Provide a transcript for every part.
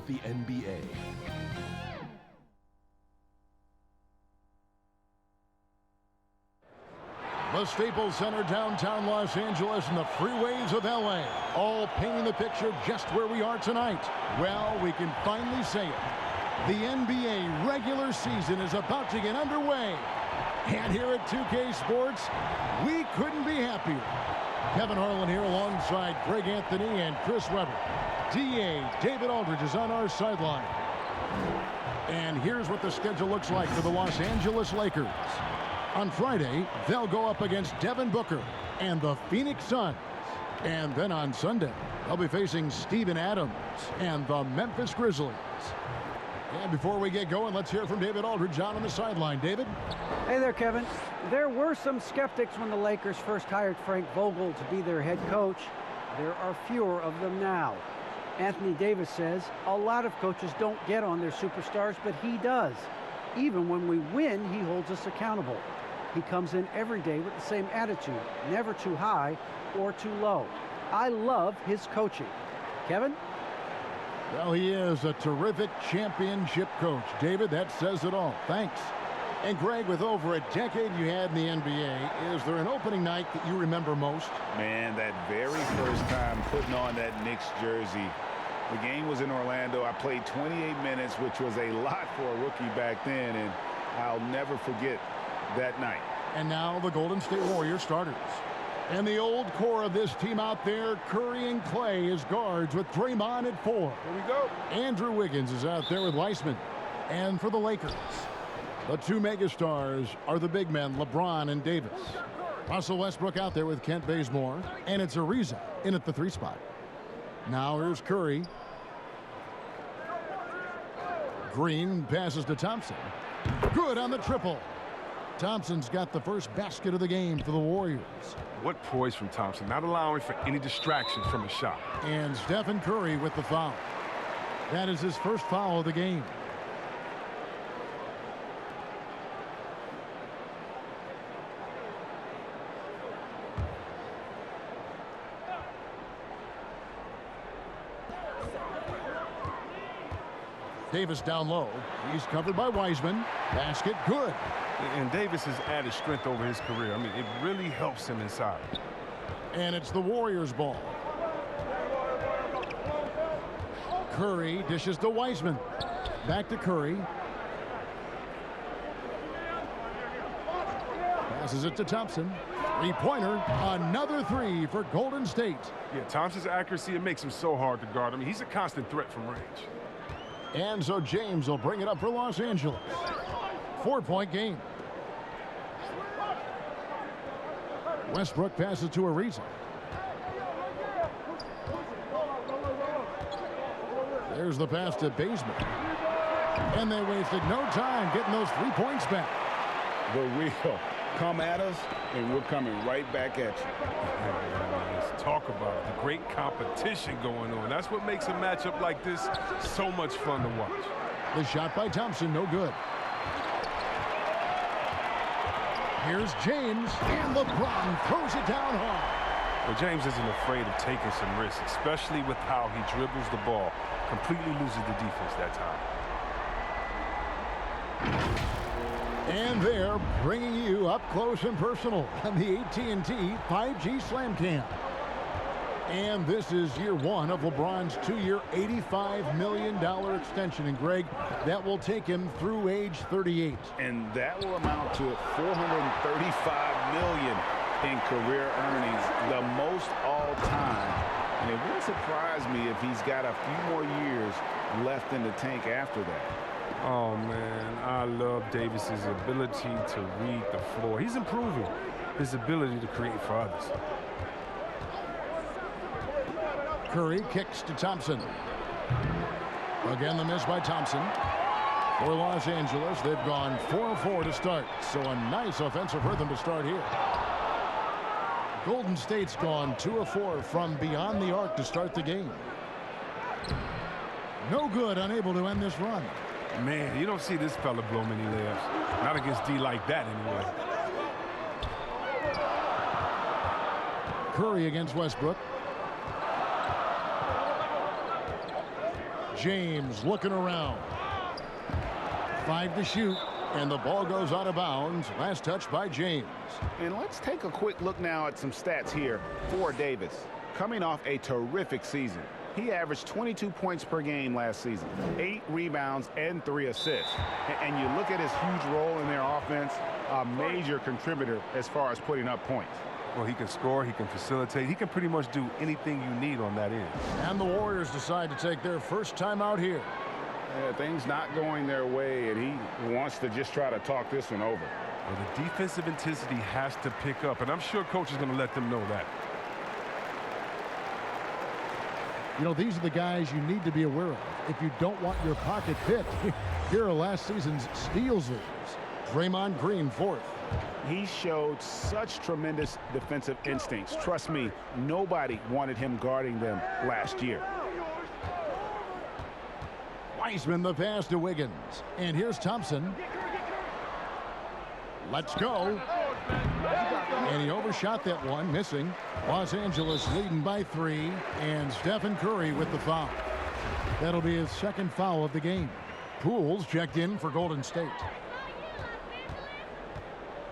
about the NBA. The Staples Center, downtown Los Angeles, and the freeways of LA, all painting the picture just where we are tonight. Well, we can finally say it. The NBA regular season is about to get underway. And here at 2K Sports, we couldn't be happier. Kevin Harlan here alongside Greg Anthony and Chris Webber. DA David Aldridge is on our sideline. And here's what the schedule looks like for the Los Angeles Lakers. On Friday, they'll go up against Devin Booker and the Phoenix Suns. And then on Sunday, they'll be facing Steven Adams and the Memphis Grizzlies. And before we get going, let's hear from David Aldridge on the sideline. David? Hey there, Kevin. There were some skeptics when the Lakers first hired Frank Vogel to be their head coach. There are fewer of them now. Anthony Davis says a lot of coaches don't get on their superstars, but he does. Even when we win, he holds us accountable. He comes in every day with the same attitude, never too high or too low. I love his coaching. Kevin? Well, he is a terrific championship coach. David, that says it all. Thanks. And Greg, with over a decade you had in the NBA, is there an opening night that you remember most? Man, that very first time putting on that Knicks jersey. The game was in Orlando. I played 28 minutes, which was a lot for a rookie back then, and I'll never forget that night. And now the Golden State Warriors starters. And the old core of this team out there, Curry and Clay as guards with Draymond at 4. Here we go. Andrew Wiggins is out there with Weissman. And for the Lakers, the two megastars are the big men, LeBron and Davis. Russell Westbrook out there with Kent Bazemore. And it's Ariza in at the 3 spot. Now here's Curry. Green passes to Thompson. Good on the triple. Thompson's got the first basket of the game for the Warriors. What poise from Thompson, not allowing for any distraction from a shot. And Stephen Curry with the foul. That is his first foul of the game. Davis down low. He's covered by Wiseman. Basket good. And Davis has added strength over his career. I mean, it really helps him inside. And it's the Warriors' ball. Curry dishes to Wiseman. Back to Curry. Passes it to Thompson. Three-pointer. Another 3 for Golden State. Yeah, Thompson's accuracy, it makes him so hard to guard. I mean, he's a constant threat from range. And so James will bring it up for Los Angeles. 4-point game. Westbrook passes to Ariza. There's the pass to Bazemore. And they wasted no time getting those 3 points back. The real. Come at us, and we're coming right back at you. Let's talk about it. The great competition going on. That's what makes a matchup like this so much fun to watch. The shot by Thompson, no good. Here's James, and LeBron throws it down hard. Well, James isn't afraid of taking some risks, especially with how he dribbles the ball. Completely loses the defense that time. And they're bringing you up close and personal on the AT&T 5G Slam Cam. And this is year 1 of LeBron's 2-year, $85 million extension. And Greg, that will take him through age 38. And that will amount to $435 million in career earnings, the most all time. And it wouldn't surprise me if he's got a few more years left in the tank after that. Oh, man, I love Davis's ability to read the floor. He's improving his ability to create for others. Curry kicks to Thompson. Again, the miss by Thompson. For Los Angeles, they've gone 4-4 to start. So a nice offensive rhythm to start here. Golden State's gone 2-4 from beyond the arc to start the game. No good, unable to end this run. Man, you don't see this fella blow many layups. Not against D like that, anyway. Curry against Westbrook. James looking around. 5 to shoot, and the ball goes out of bounds. Last touch by James. And let's take a quick look now at some stats here for Davis. Coming off a terrific season, he averaged 22 points per game last season, 8 rebounds and 3 assists. And you look at his huge role in their offense, a major contributor as far as putting up points. Well, he can score, he can facilitate, he can pretty much do anything you need on that end. And the Warriors decide to take their first time out here. Things not going their way, and he wants to just try to talk this one over. Well, the defensive intensity has to pick up, and I'm sure coach is going to let them know that. You know, these are the guys you need to be aware of if you don't want your pocket picked. Here are last season's steals leaders. Draymond Green, 4th. He showed such tremendous defensive instincts. Trust me, nobody wanted him guarding them last year. Wiseman the pass to Wiggins. And here's Thompson. Let's go. And he overshot that one, missing. Los Angeles leading by 3. And Stephen Curry with the foul. That'll be his second foul of the game. Poole's checked in for Golden State.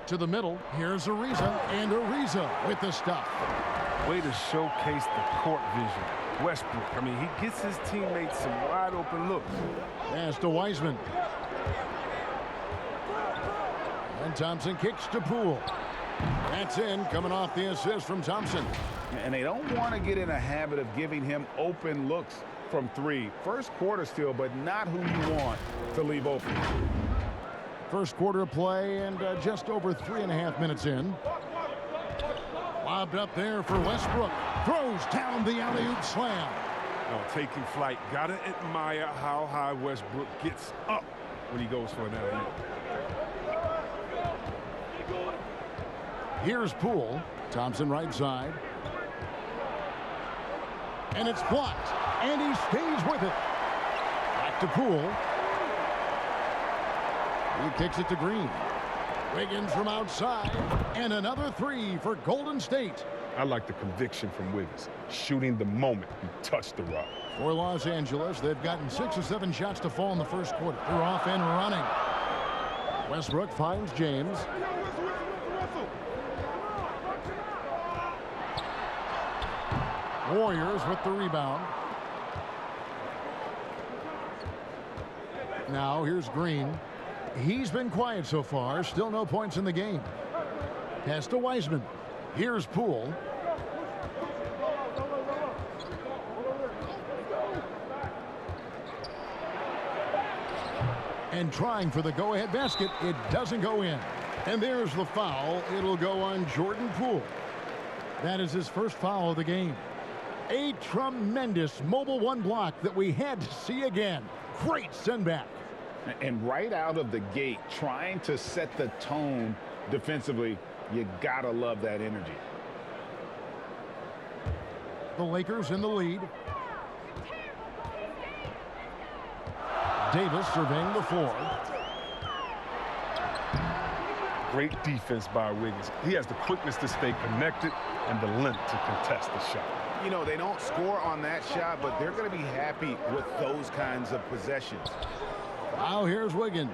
To the middle, here's Ariza, and Ariza with the stuff. Way to showcase the court vision. Westbrook, I mean, he gets his teammates some wide open looks. Pass to Wiseman. And Thompson kicks to Poole. That's in, coming off the assist from Thompson. And they don't want to get in a habit of giving him open looks from 3. First quarter still, but not who you want to leave open. First quarter of play and just over 3.5 minutes in. Lobbed up there for Westbrook. Throws down the alley-oop slam. Oh, taking flight. Gotta admire how high Westbrook gets up when he goes for an alley-oop. Here's Poole. Thompson right side. And it's blocked. And he stays with it. Back to Poole. He kicks it to Green. Wiggins from outside. And another 3 for Golden State. I like the conviction from Wiggins. Shooting the moment he touched the rock. For Los Angeles, they've gotten 6 or 7 shots to fall in the first quarter. They're off and running. Westbrook finds James. Warriors with the rebound. Now here's Green. He's been quiet so far. Still no points in the game. Pass to Wiseman. Here's Poole. And trying for the go-ahead basket. It doesn't go in. And there's the foul. It'll go on Jordan Poole. That is his first foul of the game. A tremendous mobile 1 block that we had to see again. Great send back. And right out of the gate, trying to set the tone defensively, you gotta love that energy. The Lakers in the lead. Davis surveying the floor. Great defense by Wiggins. He has the quickness to stay connected and the length to contest the shot. You know, they don't score on that shot, but they're going to be happy with those kinds of possessions. Now here's Wiggins.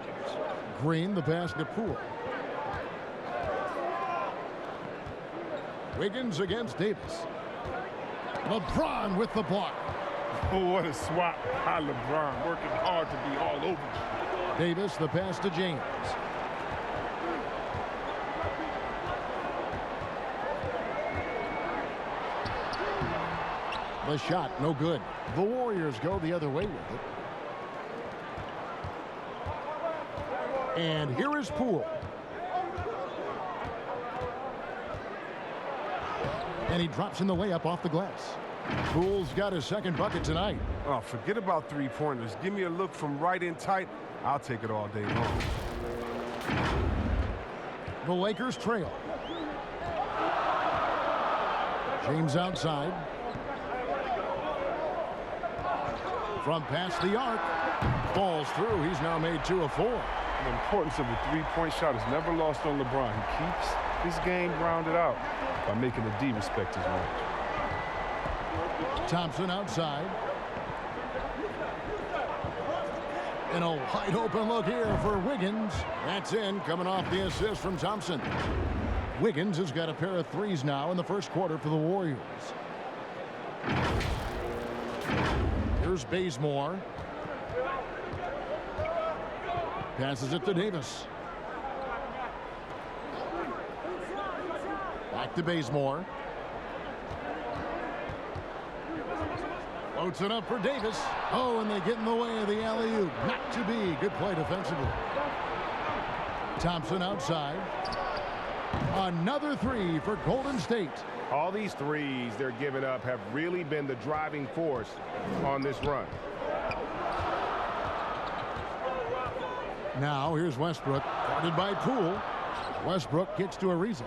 Green the pass to Poole. Wiggins against Davis. LeBron with the block. Oh, what a swap by LeBron, working hard to be all over you. Davis the pass to James. The shot, no good. The Warriors go the other way with it. And here is Poole. And he drops in the layup off the glass. Poole's got his second bucket tonight. Oh, forget about three-pointers. Give me a look from right in tight. I'll take it all day long. The Lakers trail. James outside. From past the arc. Falls through. He's now made 2 of 4. The importance of the three-point shot is never lost on LeBron. He keeps his game grounded out by making the D respect his range. Thompson outside. And a wide open look here for Wiggins. That's in, coming off the assist from Thompson. Wiggins has got a pair of threes now in the first quarter for the Warriors. Here's Bazemore. Passes it to Davis. Back to Bazemore. Floats it up for Davis. Oh, and they get in the way of the alley-oop. Not to be. Good play defensively. Thompson outside. Another three for Golden State. All these threes they're giving up have really been the driving force on this run. Now here's Westbrook, guarded by Poole. Westbrook gets to Ariza.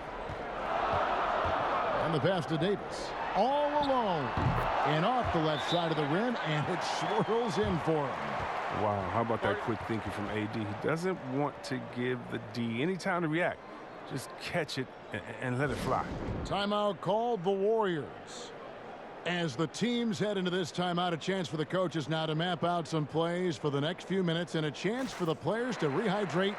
And the pass to Davis. All alone. And off the left side of the rim, and it swirls in for him. Wow, how about that quick thinking from AD? He doesn't want to give the D any time to react. Just catch it and let it fly. Timeout called the Warriors. As the teams head into this timeout, a chance for the coaches now to map out some plays for the next few minutes and a chance for the players to rehydrate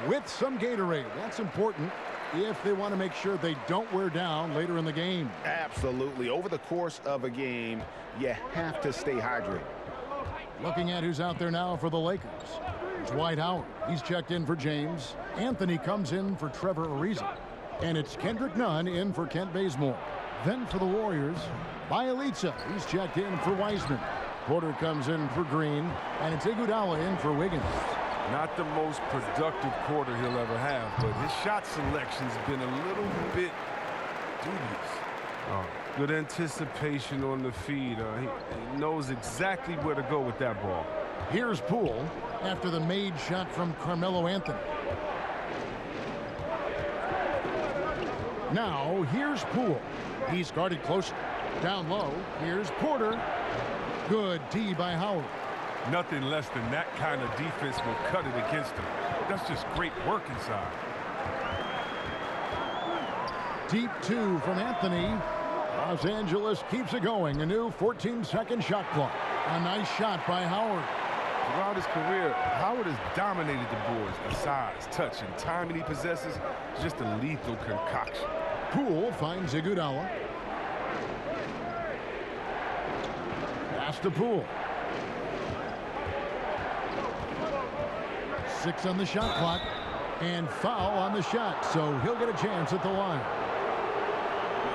with some Gatorade. That's important if they want to make sure they don't wear down later in the game. Absolutely. Over the course of a game, you have to stay hydrated. Looking at who's out there now for the Lakers. It's Dwight Howard. He's checked in for James. Anthony comes in for Trevor Ariza. And it's Kendrick Nunn in for Kent Bazemore. Then for the Warriors, Bielitsa. He's checked in for Wiseman. Porter comes in for Green. And it's Iguodala in for Wiggins. Not the most productive quarter he'll ever have, but his shot selection's been a little bit dubious. Good anticipation on the feed. He knows exactly where to go with that ball. Here's Poole after the made shot from Carmelo Anthony. Now, here's Poole. He's guarded closely. Down low, here's Porter. Good D by Howard. Nothing less than that kind of defense will cut it against him. That's just great work inside. Deep two from Anthony. Los Angeles keeps it going. A new 14-second shot clock. A nice shot by Howard. Throughout his career, Howard has dominated the boards. The size, touch, and timing he possesses is just a lethal concoction. Poole finds Iguodala. Pass to Poole. 6 on the shot clock. And foul on the shot, so he'll get a chance at the line.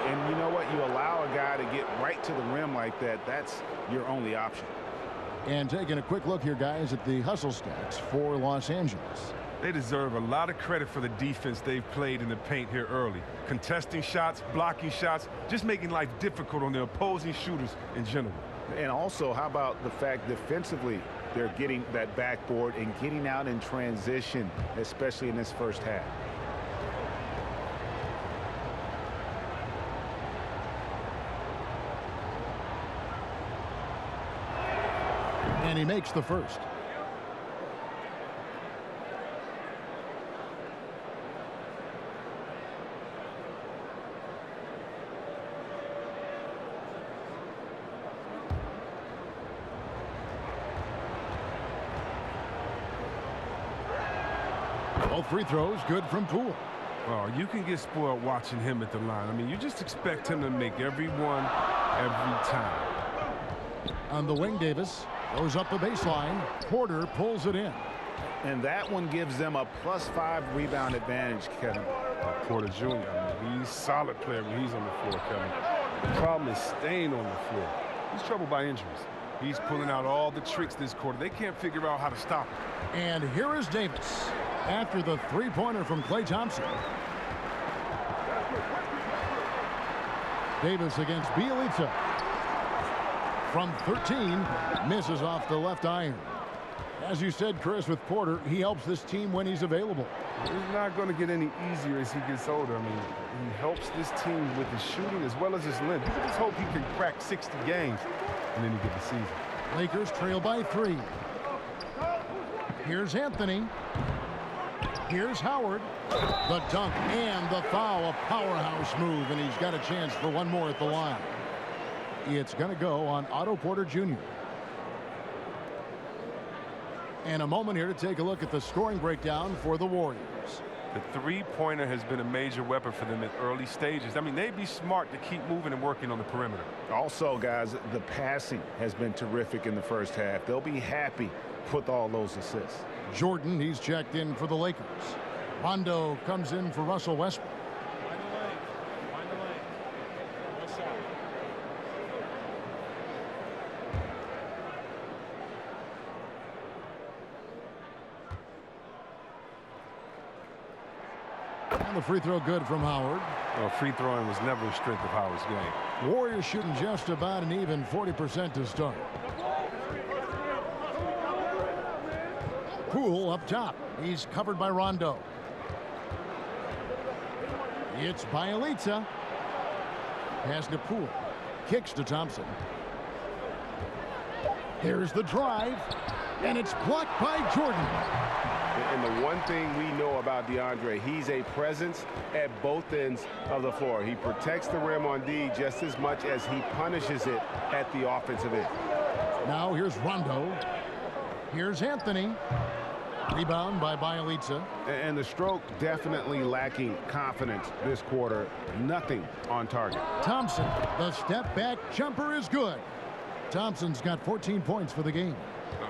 And you know what? You allow a guy to get right to the rim like that. That's your only option. And taking a quick look here, guys, at the hustle stats for Los Angeles. They deserve a lot of credit for the defense they've played in the paint here early. Contesting shots, blocking shots, just making life difficult on the opposing shooters in general. And also, how about the fact defensively, they're getting that backboard and getting out in transition, especially in this first half. And he makes the first. Both free throws good from Poole. Oh, you can get spoiled watching him at the line. I mean, you just expect him to make every one, every time. On the wing, Davis goes up the baseline. Porter pulls it in. And that one gives them a +5 rebound advantage, Kevin. Porter Jr., I mean, he's a solid player when he's on the floor, Kevin. The problem is staying on the floor. He's troubled by injuries. He's pulling out all the tricks this quarter. They can't figure out how to stop him. And here is Davis after the three-pointer from Klay Thompson. Davis against Bielitsa. From 13, misses off the left iron. As you said, Chris, with Porter, he helps this team when he's available. It's not going to get any easier as he gets older. I mean, he helps this team with his shooting as well as his length. You can just hope he can crack 60 games in any given season. Lakers trail by 3. Here's Anthony. Here's Howard. The dunk and the foul. A powerhouse move, and he's got a chance for one more at the line. It's going to go on Otto Porter Jr. And a moment here to take a look at the scoring breakdown for the Warriors. The three-pointer has been a major weapon for them at early stages. I mean, they'd be smart to keep moving and working on the perimeter. Also, guys, the passing has been terrific in the first half. They'll be happy with all those assists. Jordan, he's checked in for the Lakers. Rondo comes in for Russell Westbrook. And the free throw good from Howard. Well, free throwing was never a strength of Howard's game. Warriors shooting just about an even 40% to start. Poole up top. He's covered by Rondo. It's Bielitsa. Pass to Poole. Kicks to Thompson. Here's the drive. And it's blocked by Jordan. And the one thing we know about DeAndre, he's a presence at both ends of the floor. He protects the rim on D just as much as he punishes it at the offensive end. Now here's Rondo. Here's Anthony. Rebound by Bielitsa. And the stroke definitely lacking confidence this quarter. Nothing on target. Thompson, the step back jumper is good. Thompson's got 14 points for the game.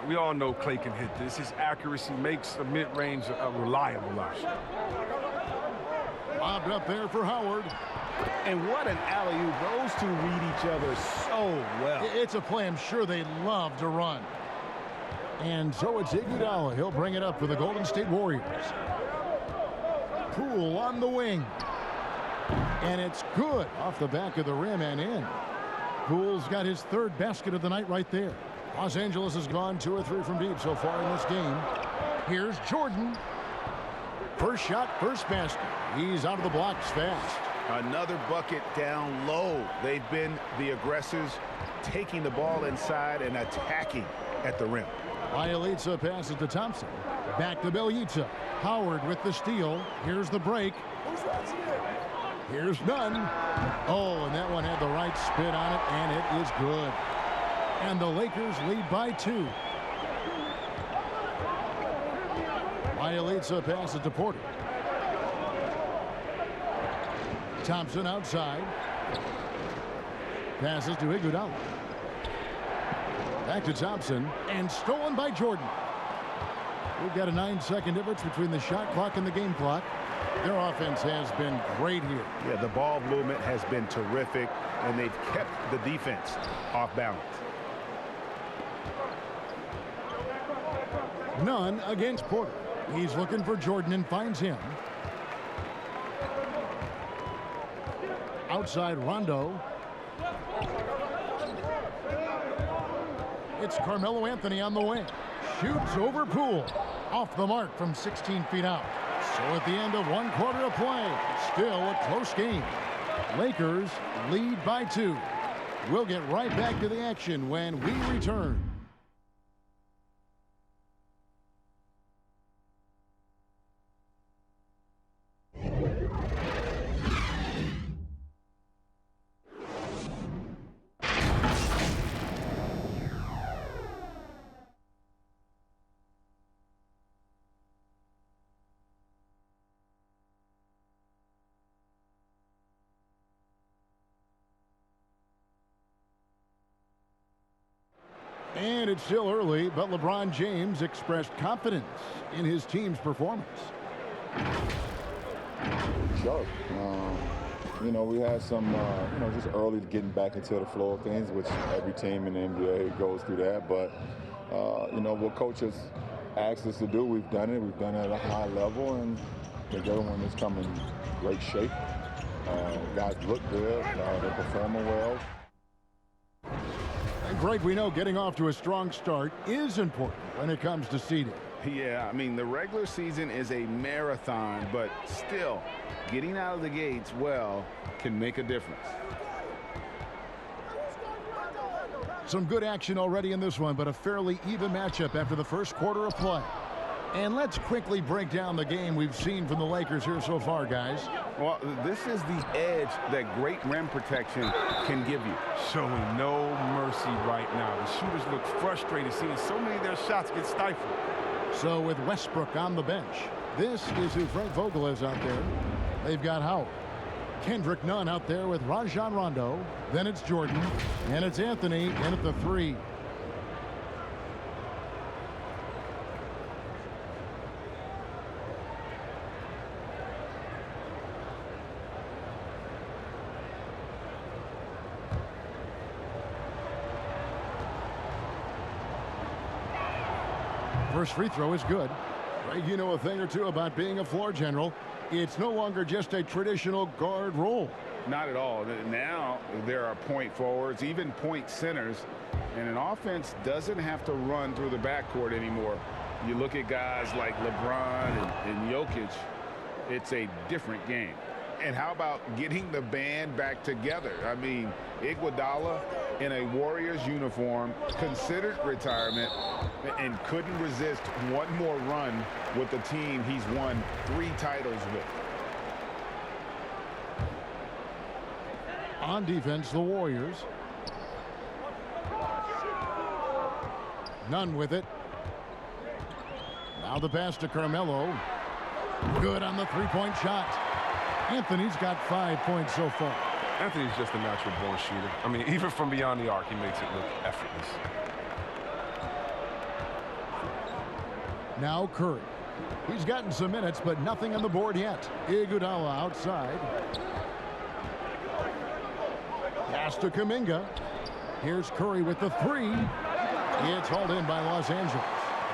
We all know Clay can hit this. His accuracy makes a mid-range a reliable option. Lobbed up there for Howard. And what an alley-oop. Those two read each other so well. It's a play I'm sure they love to run. And so it's Iguodala. He'll bring it up for the Golden State Warriors. Poole on the wing. And it's good off the back of the rim and in. Poole's got his third basket of the night right there. Los Angeles has gone 2 or 3 from deep so far in this game. Here's Jordan. First shot, first basket. He's out of the blocks fast. Another bucket down low. They've been the aggressors, taking the ball inside and attacking at the rim. Bielitsa passes to Thompson. Back to Bielitsa. Howard with the steal. Here's the break. Here's none. Oh, and that one had the right spin on it, and it is good. And the Lakers lead by 2. Bielitsa passes to Porter. Thompson outside. Passes to Iguodala. Back to Thompson, and stolen by Jordan. We've got a 9-second difference between the shot clock and the game clock. Their offense has been great here. Yeah, the ball movement has been terrific, and they've kept the defense off balance. None against Porter. He's looking for Jordan and finds him. Outside Rondo. It's Carmelo Anthony on the wing. Shoots over Poole. Off the mark from 16 feet out. So at the end of 1 quarter of play, still a close game. Lakers lead by 2. We'll get right back to the action when we return. And it's still early, but LeBron James expressed confidence in his team's performance. Sure. You know, we had some, just early getting back into the flow of things, which every team in the NBA goes through that. But, what coaches asked us to do, we've done it. We've done it at a high level, and I think everyone is coming in great shape. Guys look good. They're performing well. And Greg, we know getting off to a strong start is important when it comes to seeding. Yeah, I mean, the regular season is a marathon, but still, getting out of the gates well can make a difference. Some good action already in this one, but a fairly even matchup after the first quarter of play. And let's quickly break down the game we've seen from the Lakers here so far, guys. Well, this is the edge that great rim protection can give you. Showing no mercy right now. The shooters look frustrated seeing so many of their shots get stifled. So with Westbrook on the bench, this is who Frank Vogel is out there. They've got Howard. Kendrick Nunn out there with Rajon Rondo. Then it's Jordan. And it's Anthony in at the 3. First free throw is good. Greg, you know a thing or two about being a floor general. It's no longer just a traditional guard role. Not at all. Now there are point forwards, even point centers, and an offense doesn't have to run through the backcourt anymore. You look at guys like LeBron and Jokic, it's a different game. And how about getting the band back together? I mean, Iguodala in a Warriors uniform, considered retirement, and couldn't resist one more run with the team he's won 3 titles with. On defense, the Warriors. None with it. Now the pass to Carmelo. Good on the 3-point shot. Anthony's got 5 points so far. Anthony's just a natural born shooter. I mean, even from beyond the arc, he makes it look effortless. Now Curry. He's gotten some minutes, but nothing on the board yet. Iguodala outside. Pass to Kuminga. Here's Curry with the 3. It's hauled in by Los Angeles.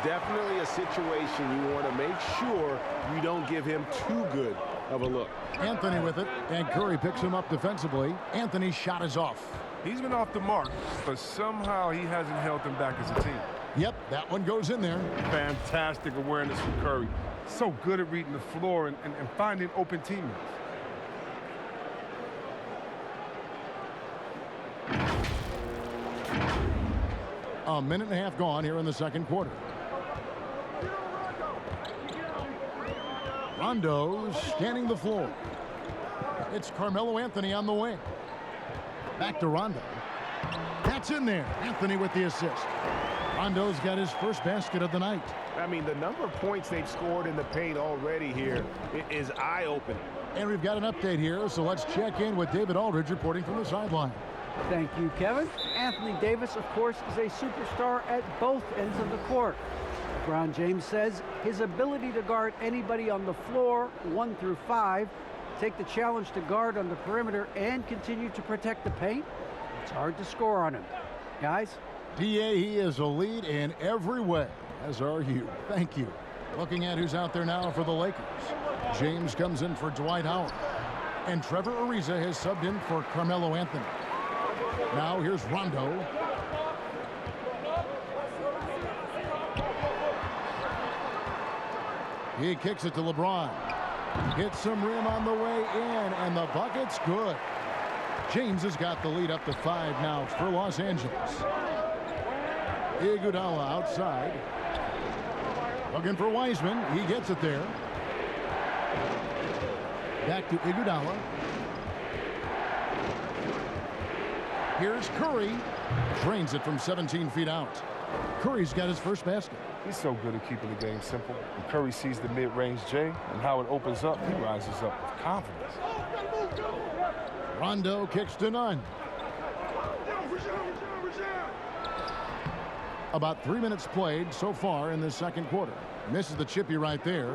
Definitely a situation you want to make sure you don't give him too good of a look. Anthony with it, and Curry picks him up defensively. Anthony's shot is off. He's been off the mark, but somehow he hasn't held them back as a team. Yep, that one goes in there. Fantastic awareness from Curry. So good at reading the floor and finding open teammates. A minute and a half gone here in the second quarter. Rondo's scanning the floor. It's Carmelo Anthony on the wing. Back to Rondo. That's in there. Anthony with the assist. Rondo's got his first basket of the night. I mean, the number of points they've scored in the paint already here is eye-opening. And we've got an update here, so let's check in with David Aldridge reporting from the sideline. Thank you, Kevin. Anthony Davis, of course, is a superstar at both ends of the court. LeBron James says his ability to guard anybody on the floor, 1 through 5, take the challenge to guard on the perimeter and continue to protect the paint, it's hard to score on him. Guys? DA, he is a lead in every way, as are you. Thank you. Looking at who's out there now for the Lakers. James comes in for Dwight Howard. And Trevor Ariza has subbed in for Carmelo Anthony. Now here's Rondo. He kicks it to LeBron. Hits some rim on the way in, and the bucket's good. James has got the lead up to 5 now for Los Angeles. Iguodala outside. Looking for Wiseman. He gets it there. Back to Iguodala. Here's Curry. Drains it from 17 feet out. Curry's got his first basket. He's so good at keeping the game simple. When Curry sees the mid-range J and how it opens up, he rises up with confidence. Rondo kicks to Nunn. About 3 minutes played so far in this second quarter. Misses the chippy right there.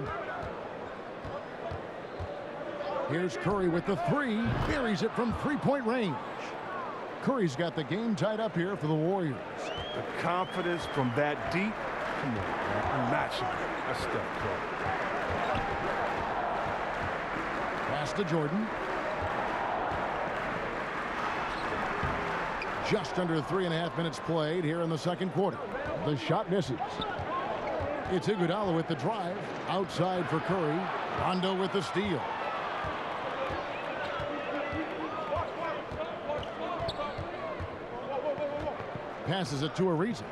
Here's Curry with the 3. Buries it from 3-point range. Curry's got the game tied up here for the Warriors. The confidence from that deep, come on, man, unmatchable. That's Steph Curry. Pass to Jordan. Just under 3.5 minutes played here in the second quarter. The shot misses. It's Iguodala with the drive. Outside for Curry. Rondo with the steal. Passes it to Ariza.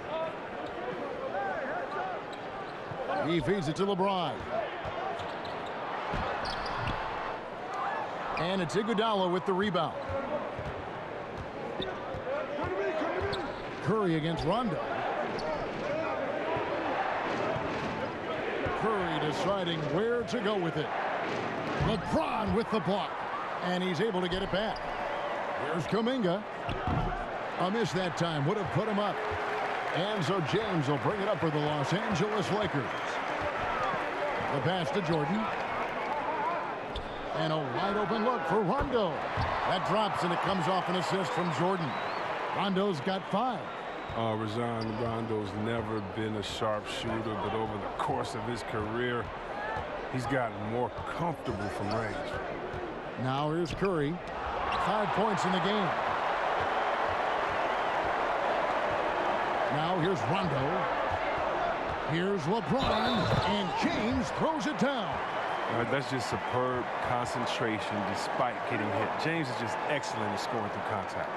He feeds it to LeBron. And it's Iguodala with the rebound. Curry against Rondo. Curry deciding where to go with it. LeBron with the block. And he's able to get it back. Here's Kuminga. A miss that time would have put him up. And so James will bring it up for the Los Angeles Lakers. The pass to Jordan. And a wide open look for Rondo. That drops and it comes off an assist from Jordan. Rondo's got 5. Rajon Rondo's never been a sharp shooter, but over the course of his career, he's gotten more comfortable from range. Now here's Curry. 5 points in the game. Now here's Rondo. Here's LeBron. And James throws it down. That's just superb concentration despite getting hit. James is just excellent at scoring through contact.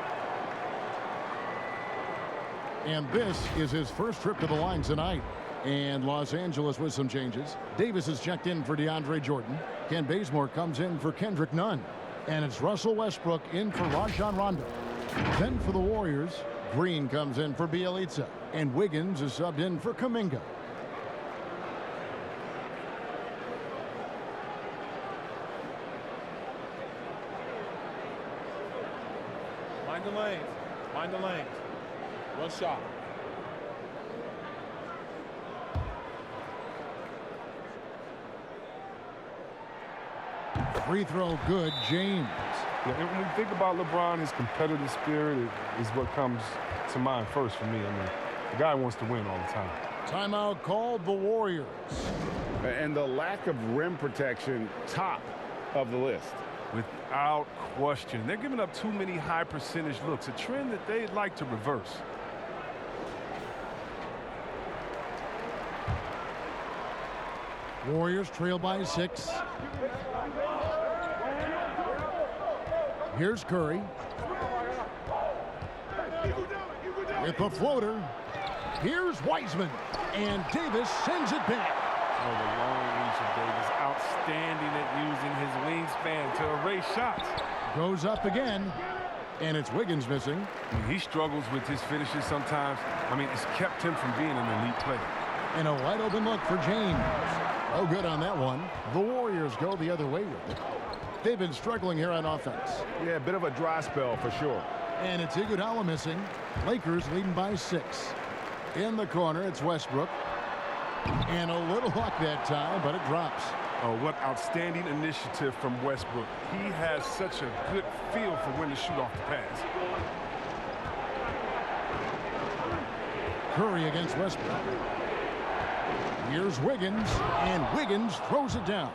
And this is his first trip to the line tonight. And Los Angeles with some changes. Davis is checked in for DeAndre Jordan. Ken Bazemore comes in for Kendrick Nunn. And it's Russell Westbrook in for Rajon Rondo. Then for the Warriors, Green comes in for Bjelica. And Wiggins is subbed in for Kuminga. Mind the lanes. Mind the lanes. One shot. Free throw good, James. Yeah, and when we think about LeBron, his competitive spirit is what comes to mind first for me. I mean, the guy wants to win all the time. Timeout called the Warriors. And the lack of rim protection, top of the list. Without question. They're giving up too many high percentage looks, a trend that they'd like to reverse. Warriors trail by 6. Here's Curry. With the floater. Here's Wiseman. And Davis sends it back. Oh, the long reach of Davis. Outstanding at using his wingspan to erase shots. Goes up again. And it's Wiggins missing. I mean, he struggles with his finishes sometimes. I mean, it's kept him from being an elite player. And a wide open look for James. Oh, good on that one. The Warriors go the other way with it. They've been struggling here on offense. Yeah, a bit of a dry spell for sure. And it's Iguodala missing. Lakers leading by 6. In the corner, it's Westbrook. And a little luck that time, but it drops. Oh, what outstanding initiative from Westbrook. He has such a good feel for when to shoot off the pass. Curry against Westbrook. Here's Wiggins, and Wiggins throws it down.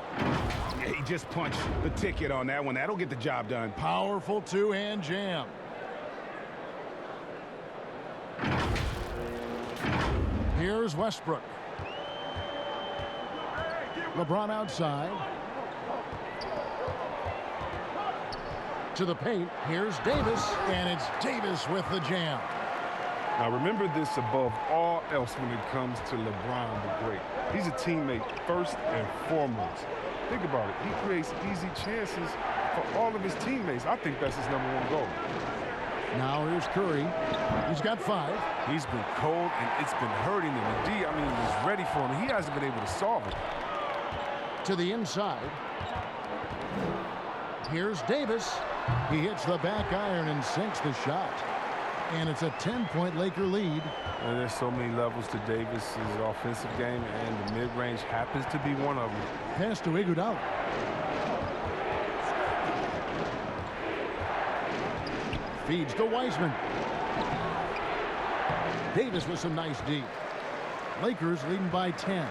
Yeah, he just punched the ticket on that one. That'll get the job done. Powerful two-hand jam. Here's Westbrook. LeBron outside. To the paint. Here's Davis, and it's Davis with the jam. Now, remember this above all else when it comes to LeBron the Great. He's a teammate first and foremost. Think about it. He creates easy chances for all of his teammates. I think that's his #1 goal. Now here's Curry. He's got 5. He's been cold, and it's been hurting him. And D, I mean, he's ready for him. He hasn't been able to solve it. To the inside. Here's Davis. He hits the back iron and sinks the shot. And it's a 10-point Laker lead. And there's so many levels to Davis's offensive game, and the mid-range happens to be one of them. Pass to Iguodala. Feeds to Wiseman. Davis with some nice D. Lakers leading by 10.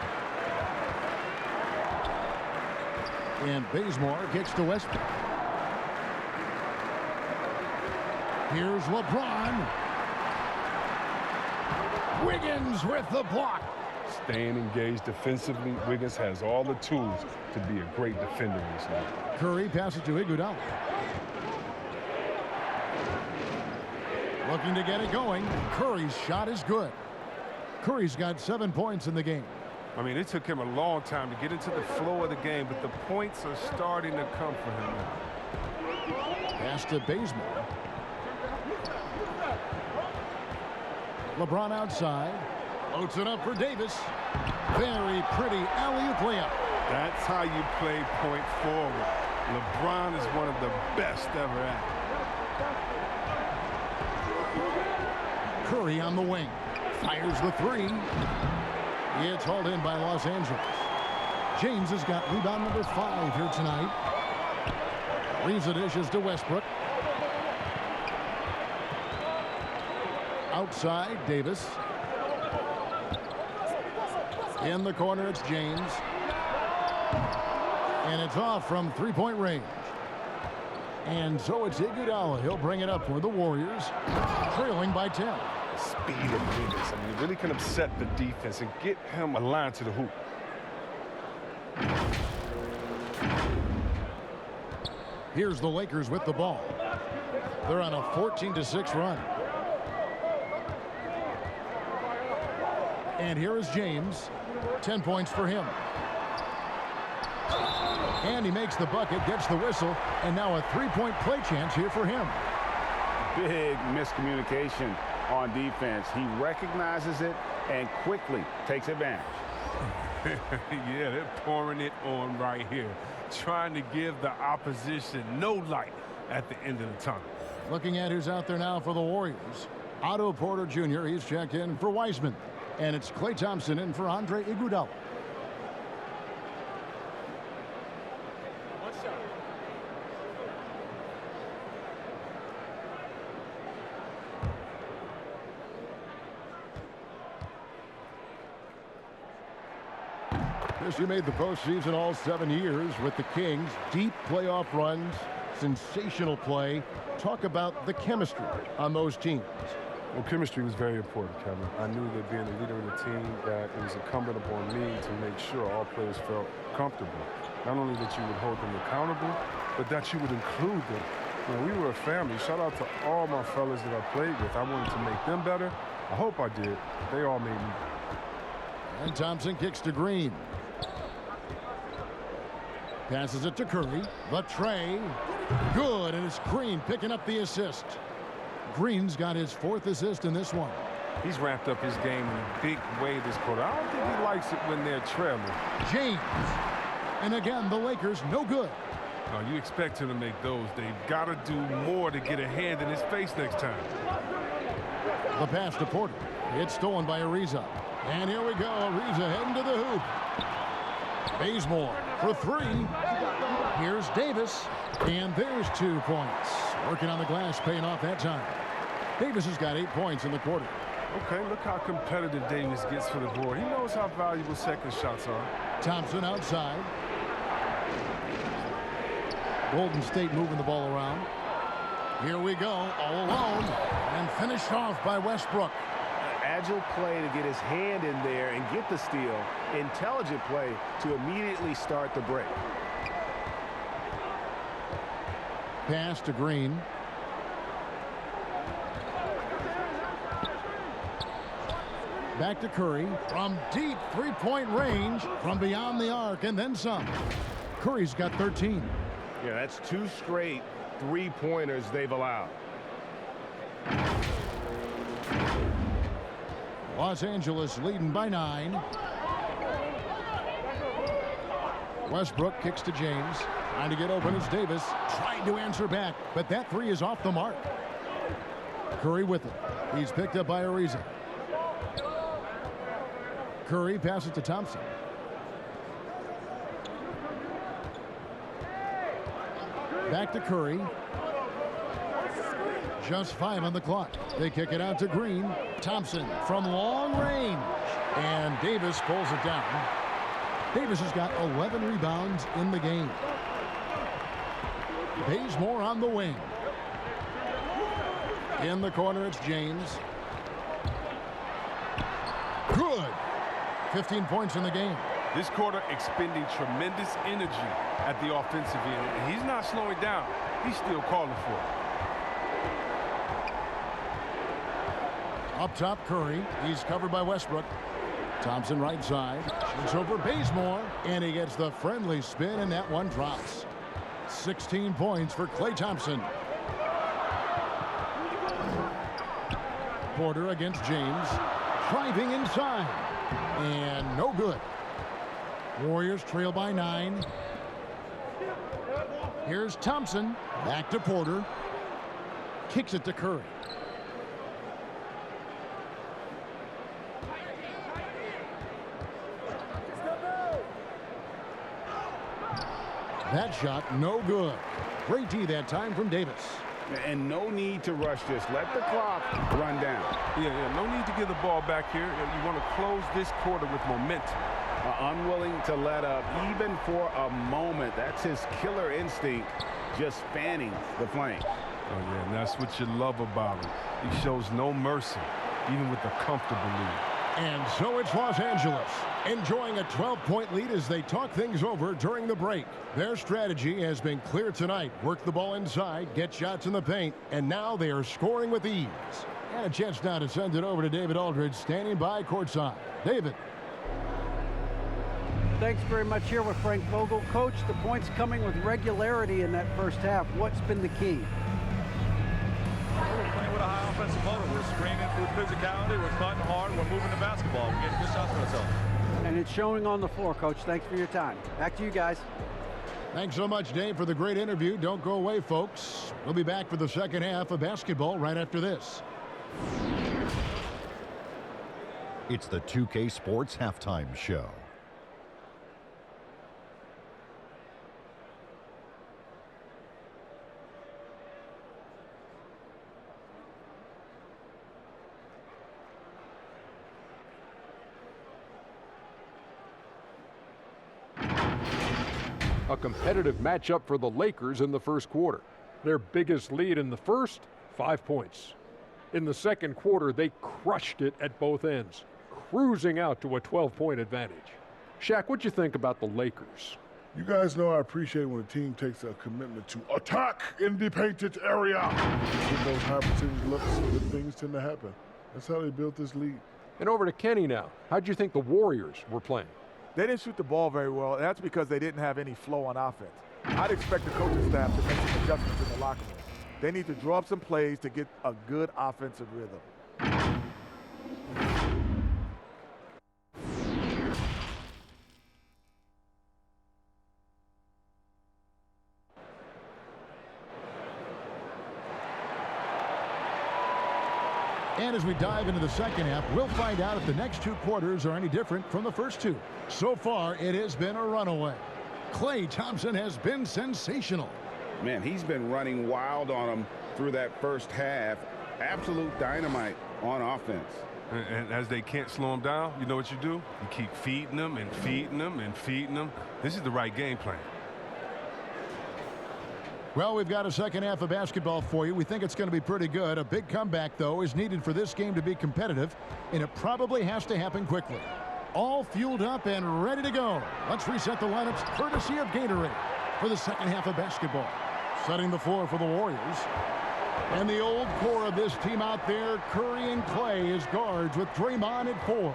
And Bazemore kicks to Westbrook. Here's LeBron. Wiggins with the block. Staying engaged defensively, Wiggins has all the tools to be a great defender in this league. Curry passes to Iguodala. Looking to get it going. Curry's shot is good. Curry's got 7 points in the game. I mean, it took him a long time to get into the flow of the game, but the points are starting to come for him now. Pass to Bazemore. LeBron outside. Loads it up for Davis. Very pretty alley-oop layup. That's how you play point forward. LeBron is one of the best ever at it. Curry on the wing. Fires the three. It's hauled in by Los Angeles. James has got rebound number 5 here tonight. Reza dishes to Westbrook. Outside, Davis. In the corner, it's James. And it's off from three-point range. And so it's Iguodala. He'll bring it up for the Warriors, trailing by 10. Speed of Davis. I mean, it really can upset the defense and get him aligned to the hoop. Here's the Lakers with the ball. They're on a 14-6 run. And here is James. 10 points for him. And he makes the bucket, gets the whistle, and now a three-point play chance here for him. Big miscommunication on defense. He recognizes it and quickly takes advantage. Yeah, they're pouring it on right here, trying to give the opposition no light at the end of the tunnel. Looking at who's out there now for the Warriors. Otto Porter Jr., he's checked in for Wiseman. And it's Klay Thompson in for Andre Iguodala. One shot. He made the postseason all 7 years with the Kings. Deep playoff runs, sensational play. Talk about the chemistry on those teams. Well, chemistry was very important, Kevin. I knew that being a leader of the team, that it was incumbent upon me to make sure all players felt comfortable. Not only that you would hold them accountable, but that you would include them. You know, we were a family. Shout out to all my fellas that I played with. I wanted to make them better. I hope I did. They all made me. And Thompson kicks to Green. Passes it to Curry. The tray. Good, and it's Green picking up the assist. Green's got his 4th assist in this one. He's ramped up his game in a big way this quarter. I don't think he likes it when they're trailing. James. And again, the Lakers no good. No, you expect him to make those. They've got to do more to get a hand in his face next time. The pass to Porter. It's stolen by Ariza. And here we go. Ariza heading to the hoop. Bazemore for 3. Here's Davis. And there's 2 points. Working on the glass, paying off that time. Davis has got 8 points in the quarter. Okay, look how competitive Davis gets for the board. He knows how valuable second shots are. Thompson outside. Golden State moving the ball around. Here we go, all alone. And finished off by Westbrook. Agile play to get his hand in there and get the steal. Intelligent play to immediately start the break. Pass to Green. Back to Curry from deep three-point range from beyond the arc and then some. Curry's got 13. Yeah, that's 2 straight three-pointers they've allowed. Los Angeles leading by 9. Westbrook kicks to James. Trying to get open is Davis. Trying to answer back, but that 3 is off the mark. Curry with it. He's picked up by Ariza. Curry passes to Thompson. Back to Curry. Just 5 on the clock. They kick it out to Green. Thompson from long range. And Davis pulls it down. Davis has got 11 rebounds in the game. Bazemore on the wing. In the corner, it's James. Good. 15 points in the game. This quarter expending tremendous energy at the offensive end. And he's not slowing down. He's still calling for it. Up top, Curry. He's covered by Westbrook. Thompson right side. Shoots over Bazemore. And he gets the friendly spin, and that one drops. 16 points for Klay Thompson. Porter against James. Driving inside. And no good. Warriors trail by 9. Here's Thompson. Back to Porter. Kicks it to Curry. That shot, no good. Great D that time from Davis. And no need to rush this. Let the clock run down. Yeah, no need to give the ball back here. You want to close this quarter with momentum. Unwilling to let up even for a moment. That's his killer instinct, just fanning the flame. Oh, yeah, and that's what you love about him. He shows no mercy, even with a comfortable lead. And so it's Los Angeles, enjoying a 12-point lead as they talk things over during the break. Their strategy has been clear tonight. Work the ball inside, get shots in the paint, and now they are scoring with ease. And a chance now to send it over to David Aldridge, standing by courtside. David. Thanks very much here with Frank Vogel. Coach, the points coming with regularity in that first half. What's been the key? We're playing with a high offensive motor. We're screening through physicality. We're cutting hard. We're moving the basketball. We're getting good shots for ourselves. And it's showing on the floor, Coach. Thanks for your time. Back to you guys. Thanks so much, Dave, for the great interview. Don't go away, folks. We'll be back for the second half of basketball right after this. It's the 2K Sports Halftime Show. A competitive matchup for the Lakers in the first quarter. Their biggest lead in the first, 5 points. In the second quarter, they crushed it at both ends, cruising out to a 12-point advantage. Shaq, what'd you think about the Lakers? You guys know I appreciate when a team takes a commitment to attack in the painted area. With those high percentage looks, good things tend to happen. That's how they built this lead. And over to Kenny now. How'd you think the Warriors were playing? They didn't shoot the ball very well, and that's because they didn't have any flow on offense. I'd expect the coaching staff to make some adjustments in the locker room. They need to draw up some plays to get a good offensive rhythm. And as we dive into the second half, we'll find out if the next two quarters are any different from the first two. So far, it has been a runaway. Klay Thompson has been sensational. Man, he's been running wild on them through that first half. Absolute dynamite on offense. And as they can't slow him down, you know what you do? You keep feeding them and feeding them and feeding them. This is the right game plan. Well, we've got a second half of basketball for you. We think it's going to be pretty good. A big comeback, though, is needed for this game to be competitive, and it probably has to happen quickly. All fueled up and ready to go. Let's reset the lineups courtesy of Gatorade for the second half of basketball. Setting the floor for the Warriors. And the old core of this team out there, Curry and Klay as guards with Draymond at 4.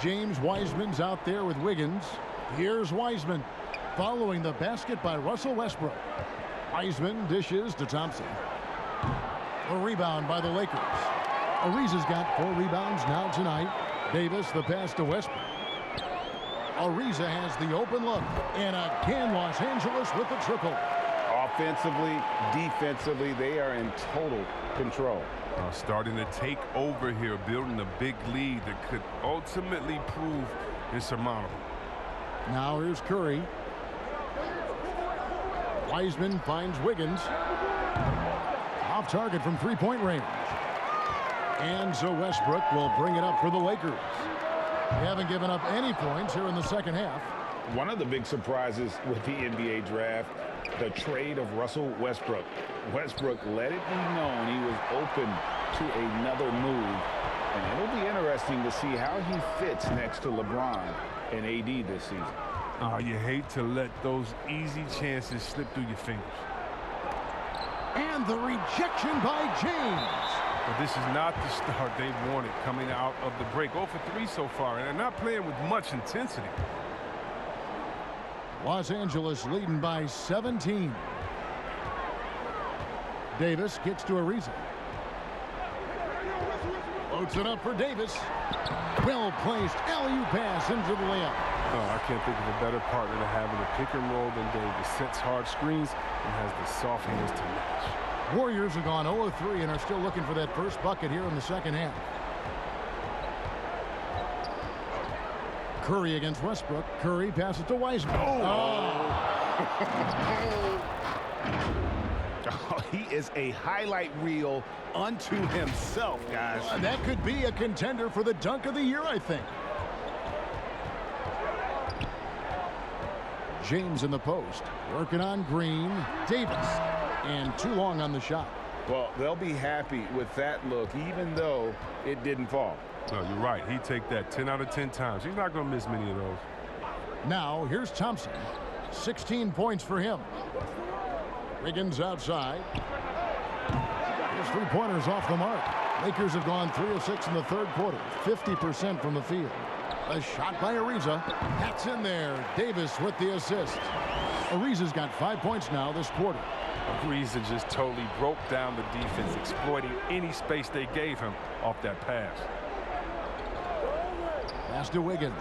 James Wiseman's out there with Wiggins. Here's Wiseman following the basket by Russell Westbrook. Wiseman dishes to Thompson. A rebound by the Lakers. Ariza's got 4 rebounds now tonight. Davis the pass to Westbrook. Ariza has the open look. And again, Los Angeles with the triple. Offensively, defensively, they are in total control. Starting to take over here, building a big lead that could ultimately prove insurmountable. Now here's Curry. Wiseman finds Wiggins. Off target from three-point range. And so Westbrook will bring it up for the Lakers. They haven't given up any points here in the second half. One of the big surprises with the NBA draft, the trade of Russell Westbrook. Westbrook let it be known he was open to another move. And it'll be interesting to see how he fits next to LeBron and AD this season. You hate to let those easy chances slip through your fingers. And the rejection by James. But this is not the start they wanted coming out of the break. 0 for 3 so far, and they're not playing with much intensity. Los Angeles leading by 17. Davis gets to Ariza. Floats it up for Davis. Well-placed alley-oop pass into the layup. Oh, I can't think of a better partner to have in a pick and roll than Davis. Sets hard screens and has the soft hands to match. Warriors have gone 0-3 and are still looking for that first bucket here in the second half. Curry against Westbrook. Curry passes to Wiseman. Oh, he is a highlight reel unto himself, guys. That could be a contender for the dunk of the year, I think. James in the post. Working on Green. Davis. And too long on the shot. Well, they'll be happy with that look, even though it didn't fall. No, you're right. He'd take that 10 out of 10 times. He's not going to miss many of those. Now, here's Thompson. 16 points for him. Wiggins outside. His three-pointers off the mark. Lakers have gone 3 of 6 in the third quarter. 50% from the field. A shot by Ariza. That's in there. Davis with the assist. Ariza's got 5 points now this quarter. Ariza just totally broke down the defense, exploiting any space they gave him off that pass. Pass to Wiggins.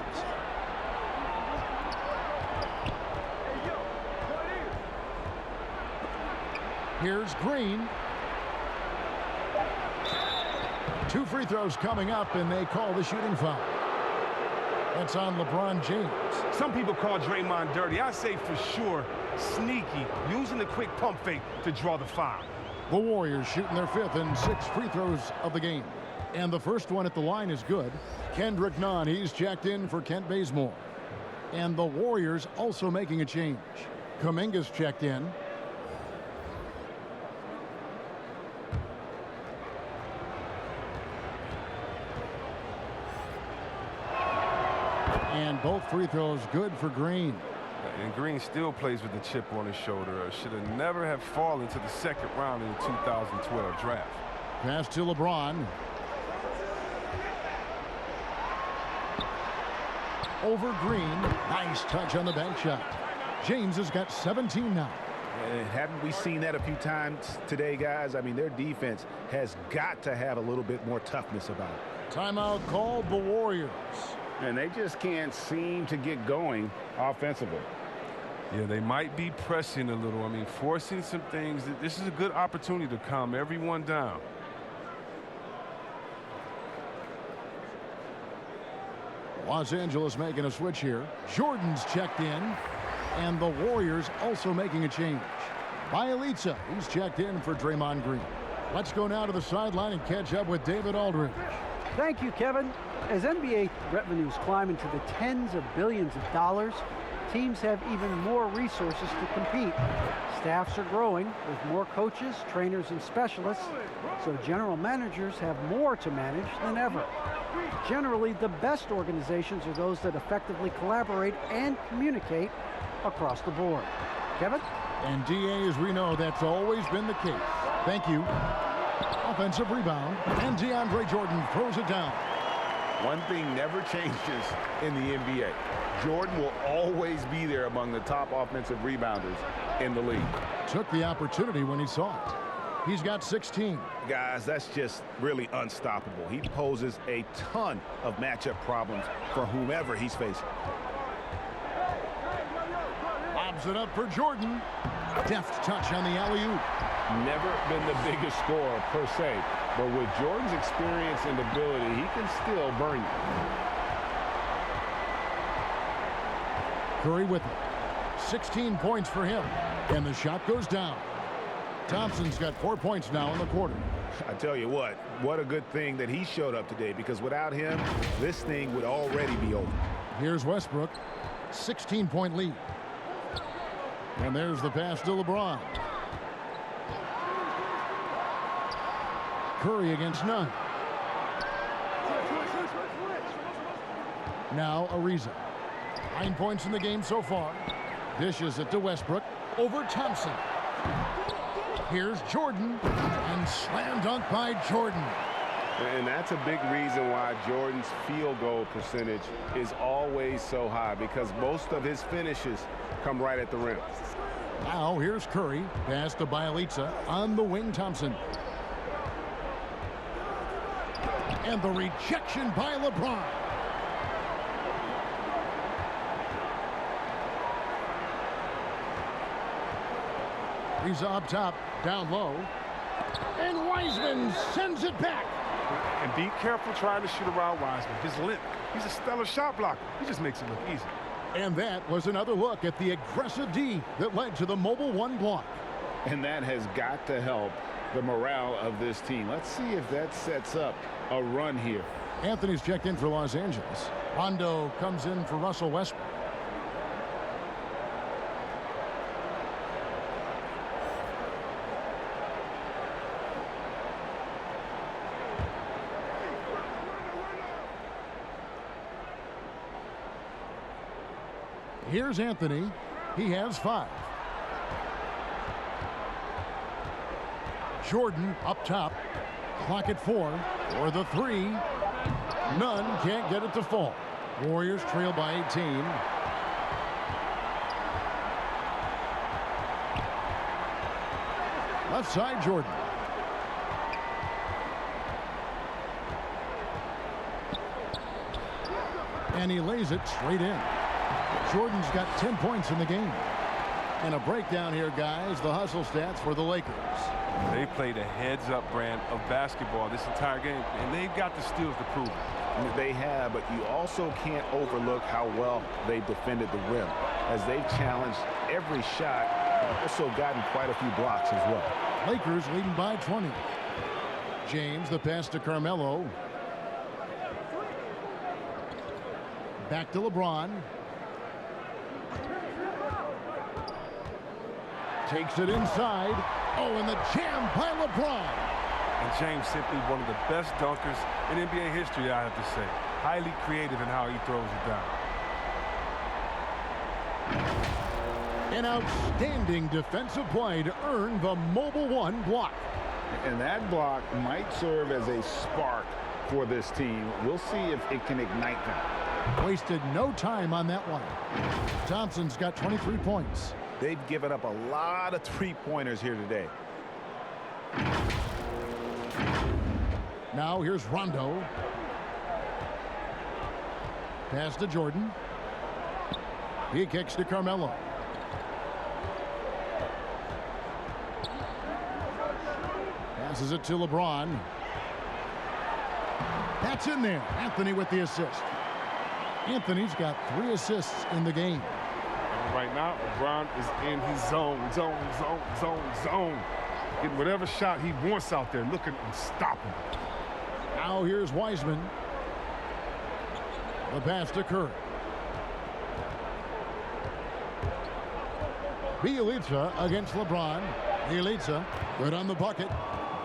Here's Green. 2 free throws coming up, and they call the shooting foul. That's on LeBron James. Some people call Draymond dirty. I say for sure sneaky, using the quick pump fake to draw the foul. The Warriors shooting their 5th and 6th free throws of the game. And the first one at the line is good. Kendrick Nunn, he's checked in for Kent Bazemore. And the Warriors also making a change. Kuminga's checked in. And both free throws good for Green. And Green still plays with the chip on his shoulder. Should have never have fallen to the second round in the 2012 draft. Pass to LeBron. Over Green. Nice touch on the bank shot. James has got 17 now. And haven't we seen that a few times today, guys? I mean, their defense has got to have a little bit more toughness about it. Timeout called the Warriors. And they just can't seem to get going offensively. Yeah, they might be pressing a little. I mean, forcing some things. This is a good opportunity to calm everyone down. Los Angeles making a switch here. Jordan's checked in. And the Warriors also making a change. Bielitsa, he's checked in for Draymond Green. Let's go now to the sideline and catch up with David Aldridge. Thank you, Kevin. As NBA revenues climb into the tens of billions of dollars, teams have even more resources to compete. Staffs are growing with more coaches, trainers, and specialists, so general managers have more to manage than ever. Generally, the best organizations are those that effectively collaborate and communicate across the board. Kevin? And DA, as we know, that's always been the case. Thank you. Offensive rebound, and DeAndre Jordan throws it down. One thing never changes in the NBA. Jordan will always be there among the top offensive rebounders in the league. Took the opportunity when he saw it. He's got 16. Guys, that's just really unstoppable. He poses a ton of matchup problems for whomever he's facing. Lobs it up for Jordan. Deft touch on the alley-oop. Never been the biggest scorer per se, but with Jordan's experience and ability, he can still burn you. Curry with it. 16 points for him. And the shot goes down. Thompson's got 4 points now in the quarter. I tell you what a good thing that he showed up today, because without him, this thing would already be over. Here's Westbrook. 16-point lead. And there's the pass to LeBron. Curry against Nunn. Now Ariza. 9 points in the game so far. Dishes it to Westbrook. Over Thompson. Here's Jordan. And slam dunk by Jordan. And that's a big reason why Jordan's field goal percentage is always so high, because most of his finishes come right at the rim. Now here's Curry. Pass to Bielitsa. On the wing, Thompson. And the rejection by LeBron. He's up top, down low. And Wiseman sends it back. And be careful trying to shoot around Wiseman. His length. He's a stellar shot blocker. He just makes it look easy. And that was another look at the aggressive D that led to the mobile one block. And that has got to help the morale of this team. Let's see if that sets up a run here. Anthony's checked in for Los Angeles. Rondo comes in for Russell Westbrook. Here's Anthony. He has 5. Jordan up top. Clock at 4. For the 3. None, can't get it to fall. Warriors trail by 18. Left side, Jordan. And he lays it straight in. Jordan's got 10 points in the game. And a breakdown here, guys. The hustle stats for the Lakers. They played a heads-up brand of basketball this entire game, and they've got the skills to prove it. They have, but you also can't overlook how well they defended the rim, as they've challenged every shot and also gotten quite a few blocks as well. Lakers leading by 20. James, the pass to Carmelo. Back to LeBron. Takes it inside. Oh, and the jam by LeBron. And James simply one of the best dunkers in NBA history, I have to say. Highly creative in how he throws it down. An outstanding defensive play to earn the mobile one block. And that block might serve as a spark for this team. We'll see if it can ignite them. Wasted no time on that one. Thompson's got 23 points. They've given up a lot of three-pointers here today. Now here's Rondo. Pass to Jordan. He kicks to Carmelo. Passes it to LeBron. That's in there. Anthony with the assist. Anthony's got 3 assists in the game. Right now, LeBron is in his zone. Getting whatever shot he wants out there, looking unstoppable. Now here's Wiseman. The pass to Curry. Bielitsa against LeBron. Bielitsa good on the bucket.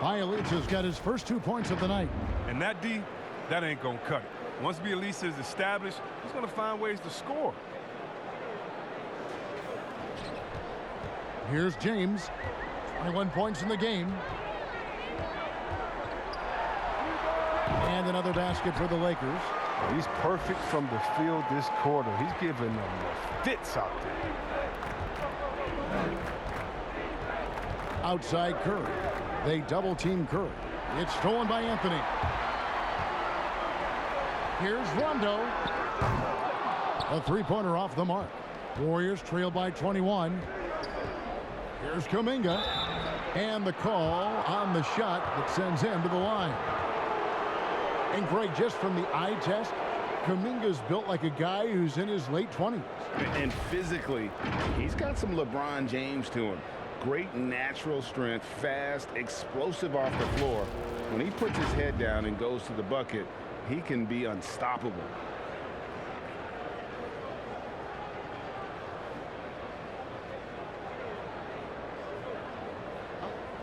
Bielitsa's got his first 2 points of the night. And that D, that ain't gonna cut it. Once Bielitsa is established, he's gonna find ways to score. Here's James. 21 points in the game. And another basket for the Lakers. He's perfect from the field this quarter. He's giving them the fits out there. Outside Curry. They double team Curry. It's stolen by Anthony. Here's Rondo. A three-pointer off the mark. Warriors trail by 21. Here's Kuminga. And the call on the shot that sends him to the line. And Greg, just from the eye test, Kuminga's built like a guy who's in his late 20s. And physically, he's got some LeBron James to him. Great natural strength, fast, explosive off the floor. When he puts his head down and goes to the bucket, he can be unstoppable.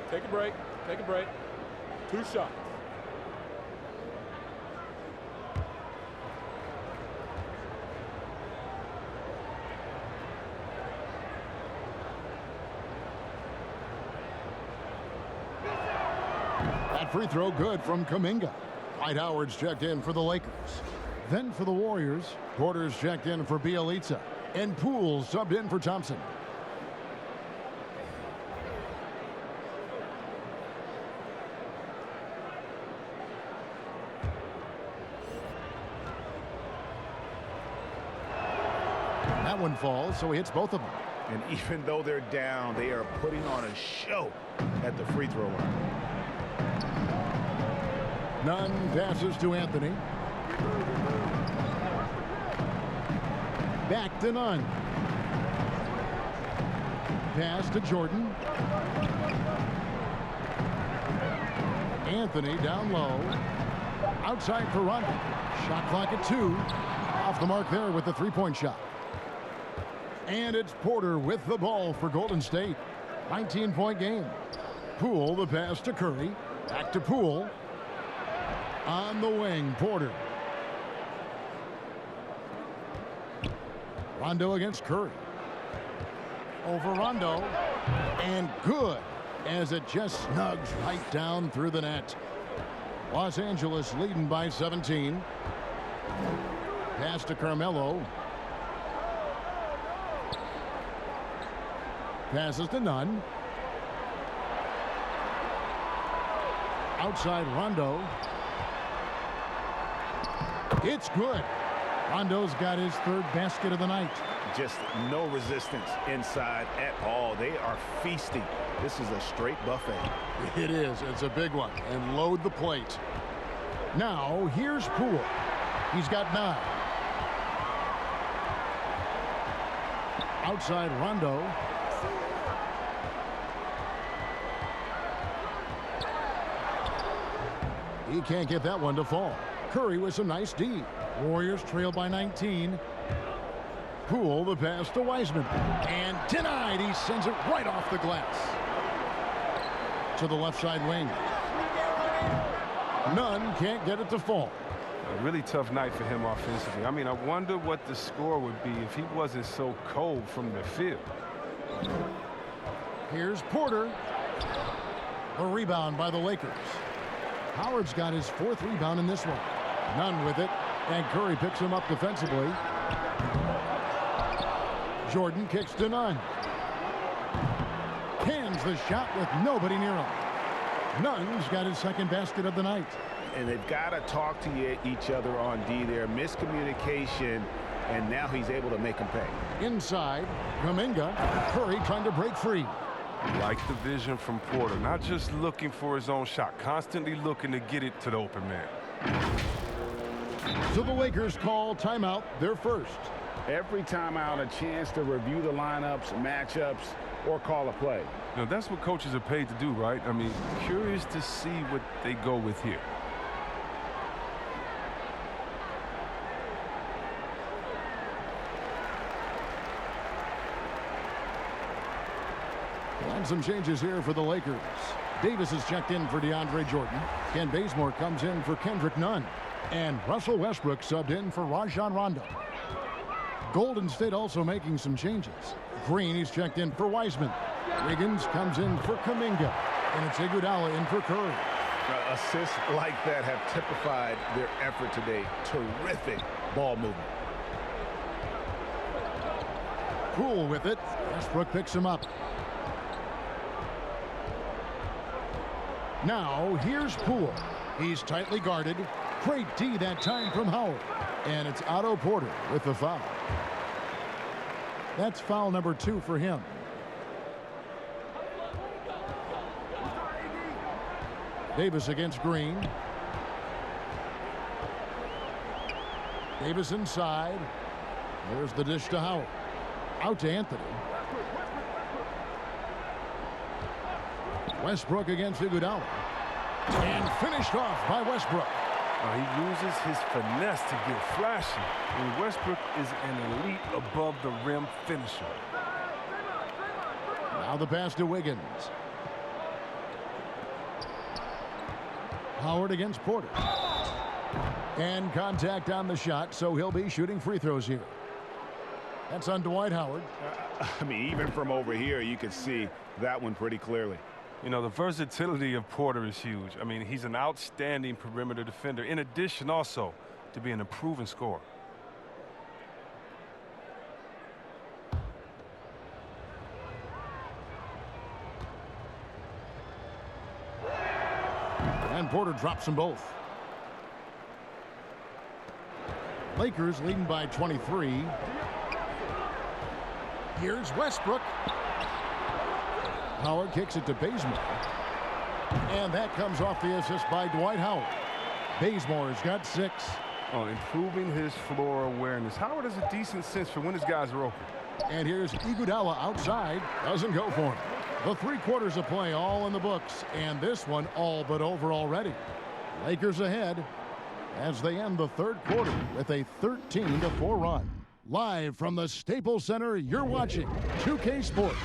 Take a break. Take a break. 2 shots. That free throw good from Kuminga. Dwight Howard's checked in for the Lakers. Then for the Warriors, Porter's checked in for Bielitsa. And Poole subbed in for Thompson. That one falls, so he hits both of them. And even though they're down, they are putting on a show at the free throw line. Nunn passes to Anthony. Back to Nunn. Pass to Jordan. Anthony down low. Outside for Rondo. Shot clock at 2. Off the mark there with the three-point shot. And it's Porter with the ball for Golden State. 19-point game. Poole, the pass to Curry. Back to Poole. On the wing, Porter. Rondo against Curry. Over Rondo. And good, as it just snugs right down through the net. Los Angeles leading by 17. Pass to Carmelo. Passes to Nunn. Outside Rondo. It's good. Rondo's got his third basket of the night. Just no resistance inside at all. They are feasting. This is a straight buffet. It is. It's a big one. And load the plate. Now, here's Poole. He's got 9. Outside Rondo. He can't get that one to fall. Curry with some nice D. Warriors trail by 19. Poole, the pass to Wiseman. And denied. He sends it right off the glass. To the left side wing. Nunn can't get it to fall. A really tough night for him offensively. I mean, I wonder what the score would be if he wasn't so cold from the field. Here's Porter. A rebound by the Lakers. Howard's got his 4th rebound in this one. Nunn with it. And Curry picks him up defensively. Jordan kicks to Nunn. Hands the shot with nobody near him. Nunn's got his 2nd basket of the night. And they've got to talk to each other on D there. Miscommunication, and now he's able to make them pay. Inside, Kuminga. Curry trying to break free. Like the vision from Porter. Not just looking for his own shot. Constantly looking to get it to the open man. So the Lakers call timeout, their first. Every timeout, a chance to review the lineups, matchups, or call a play. You know, that's what coaches are paid to do, right? I mean, curious to see what they go with here. And some changes here for the Lakers. Davis is checked in for DeAndre Jordan. Ken Bazemore comes in for Kendrick Nunn. And Russell Westbrook subbed in for Rajon Rondo. Golden State also making some changes. Green, he's checked in for Wiseman. Wiggins comes in for Kuminga. And it's Iguodala in for Curry. Assists like that have typified their effort today. Terrific ball movement. Poole with it. Westbrook picks him up. Now, here's Poole. He's tightly guarded. Great D that time from Howard. And it's Otto Porter with the foul. That's foul number 2 for him. Davis against Green. Davis inside. There's the dish to Howard. Out to Anthony. Westbrook against Iguodala. And finished off by Westbrook. He uses his finesse to get flashy. And Westbrook is an elite above the rim finisher. Now the pass to Wiggins. Howard against Porter. And contact on the shot, so he'll be shooting free throws here. That's on Dwight Howard. I mean, even from over here, you can see that one pretty clearly. You know, the versatility of Porter is huge. I mean, he's an outstanding perimeter defender, in addition also to being a proven scorer. And Porter drops them both. Lakers leading by 23. Here's Westbrook. Howard kicks it to Bazemore. And that comes off the assist by Dwight Howard. Bazemore's got 6. Improving his floor awareness. Howard has a decent sense for when his guys are open. And here's Iguodala outside. Doesn't go for him. The 3 quarters of play all in the books. And this one all but over already. Lakers ahead as they end the 3rd quarter with a 13-4 run. Live from the Staples Center, you're watching 2K Sports.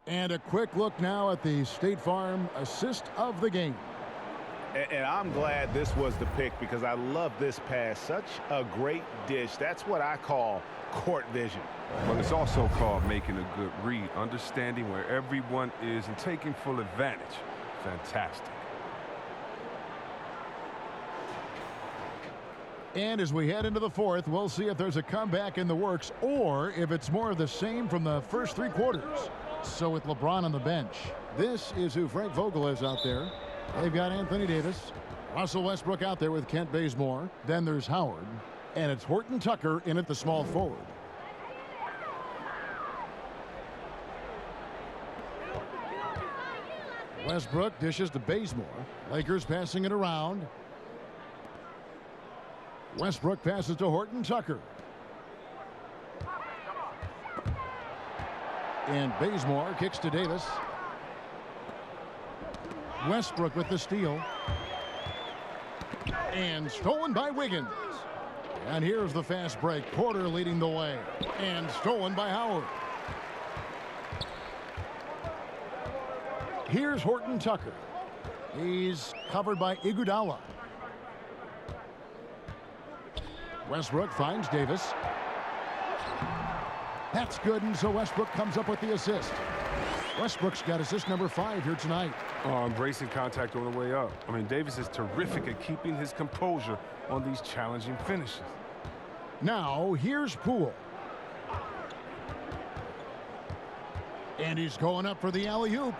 And a quick look now at the State Farm assist of the game. And I'm glad this was the pick because I love this pass. Such a great dish. That's what I call court vision. But it's also called making a good read, understanding where everyone is and taking full advantage. Fantastic. And as we head into the 4th, we'll see if there's a comeback in the works or if it's more of the same from the first 3 quarters. So with LeBron on the bench, this is who Frank Vogel is out there. They've got Anthony Davis, Russell Westbrook out there with Kent Bazemore. Then there's Howard, and it's Horton Tucker in at the small forward. Westbrook dishes to Bazemore. Lakers passing it around. Westbrook passes to Horton Tucker. And Bazemore kicks to Davis. Westbrook with the steal. And stolen by Wiggins. And here's the fast break. Porter leading the way. And stolen by Howard. Here's Horton Tucker. He's covered by Iguodala. Westbrook finds Davis. That's good, and so Westbrook comes up with the assist. Westbrook's got assist number 5 here tonight. Embracing contact on the way up. I mean, Davis is terrific at keeping his composure on these challenging finishes. Now, here's Poole. And he's going up for the alley-oop.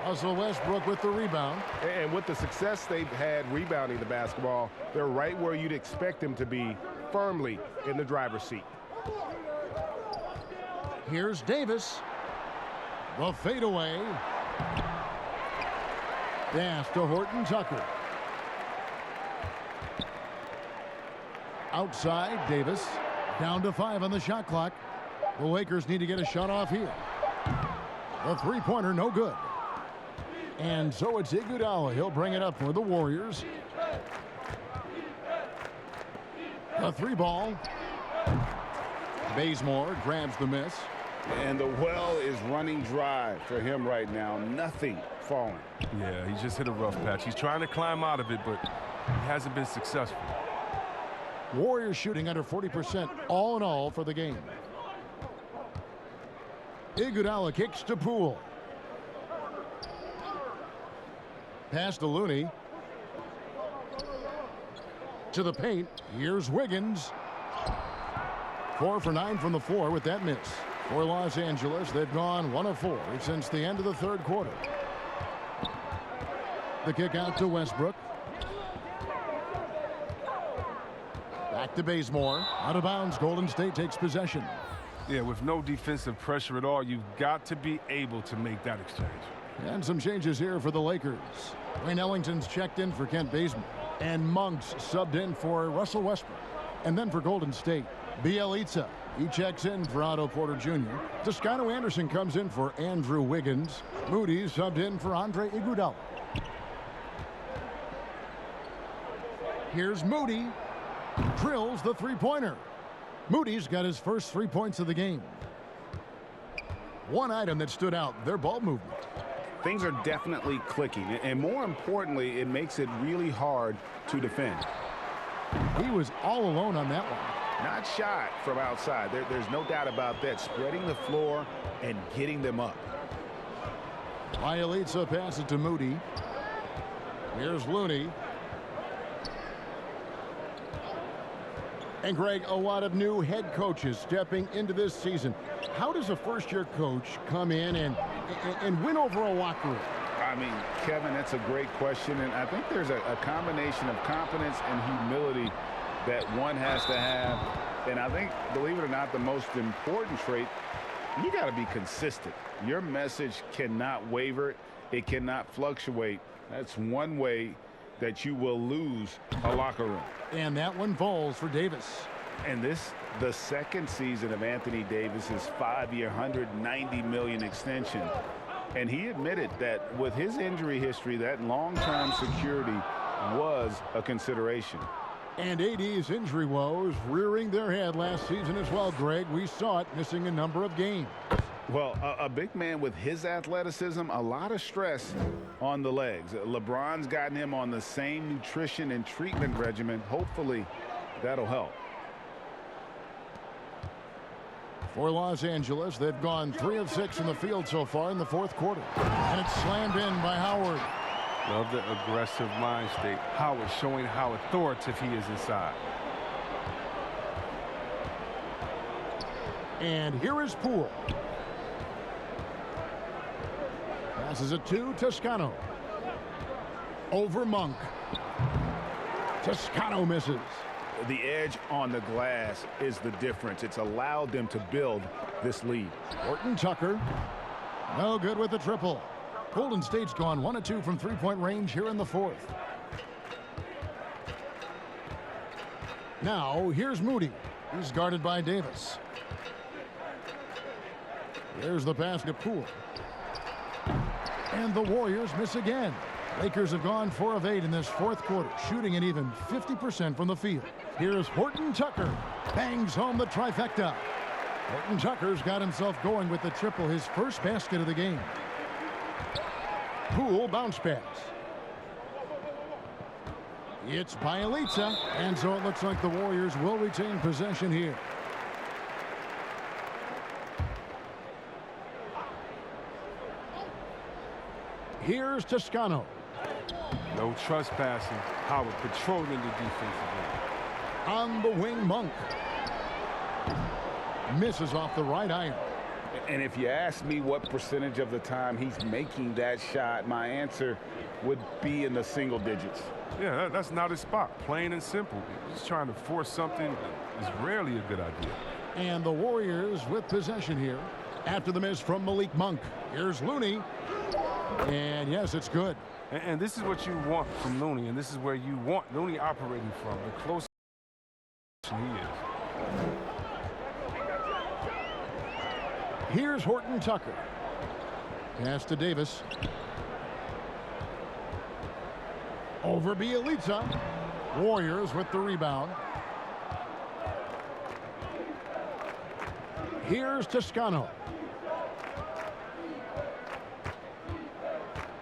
Russell Westbrook with the rebound. And with the success they've had rebounding the basketball, they're right where you'd expect them to be, firmly in the driver's seat. Here's Davis. The fadeaway. Pass to Horton Tucker. Outside, Davis. Down to 5 on the shot clock. The Lakers need to get a shot off here. The three-pointer, no good. And so it's Iguodala. He'll bring it up for the Warriors. The 3-ball. Bazemore grabs the miss. And the well is running dry for him right now. Nothing falling. Yeah, he just hit a rough patch. He's trying to climb out of it, but he hasn't been successful. Warriors shooting under 40% all in all for the game. Iguodala kicks to Poole. Pass to Looney. To the paint. Here's Wiggins. 4 for 9 from the floor with that miss. For Los Angeles, they've gone 1 of 4 since the end of the 3rd quarter. The kick out to Westbrook. Back to Bazemore. Out of bounds. Golden State takes possession. Yeah, with no defensive pressure at all, you've got to be able to make that exchange. And some changes here for the Lakers. Wayne Ellington's checked in for Kent Bazemore. And Monk's subbed in for Russell Westbrook. And then for Golden State, Bielitsa. He checks in for Otto Porter Jr. Toscano Anderson comes in for Andrew Wiggins. Moody subbed in for Andre Iguodala. Here's Moody. Drills the three-pointer. Moody's got his first 3 points of the game. One item that stood out, their ball movement. Things are definitely clicking, and more importantly, it makes it really hard to defend. He was all alone on that one. Not shot from outside. There's no doubt about that. Spreading the floor and getting them up. Bielitsa passes to Moody. Here's Looney. And Greg, a lot of new head coaches stepping into this season. How does a first-year coach come in and win over a locker room? I mean, Kevin, that's a great question, and I think there's a combination of confidence and humility that one has to have. And I think, believe it or not, the most important trait, you got to be consistent. Your message cannot waver. It cannot fluctuate. That's one way that you will lose a locker room. And that one falls for Davis. And this, the second season of Anthony Davis's 5-year, $190 million extension. And he admitted that with his injury history, that long-term security was a consideration. And AD's injury woes rearing their head last season as well, Greg. We saw it missing a number of games. Well, a big man with his athleticism, a lot of stress on the legs. LeBron's gotten him on the same nutrition and treatment regimen. Hopefully, that'll help. For Los Angeles, they've gone 3 of 6 in the field so far in the fourth quarter. And it's slammed in by Howard. Love the aggressive mind state. Howard showing how authoritative he is inside. And here is Poole. Passes it to Toscano. Over Monk. Toscano misses. The edge on the glass is the difference. It's allowed them to build this lead. Horton Tucker. No good with the triple. Golden State's gone 1 of 2 from three-point range here in the fourth. Now, here's Moody. He's guarded by Davis. There's the pass to Poole. And the Warriors miss again. Lakers have gone 4 of 8 in this fourth quarter, shooting an even 50% from the field. Here's Horton Tucker. Bangs home the trifecta. Horton Tucker's got himself going with the triple, his first basket of the game. Poole bounce pass. It's Bielitsa, and so it looks like the Warriors will retain possession here. Here's Toscano. No trespassing. Howard patrolling the defensive end. On the wing, Monk. Misses off the right iron. And if you ask me what percentage of the time he's making that shot, my answer would be in the single digits. Yeah, that's not his spot. Plain and simple. Just trying to force something is rarely a good idea. And the Warriors with possession here after the miss from Malik Monk. Here's Looney. And yes, it's good. And this is what you want from Looney, and this is where you want Looney operating from, the closer he is. Here's Horton Tucker. Pass to Davis. Over Bielitsa. Warriors with the rebound. Here's Toscano.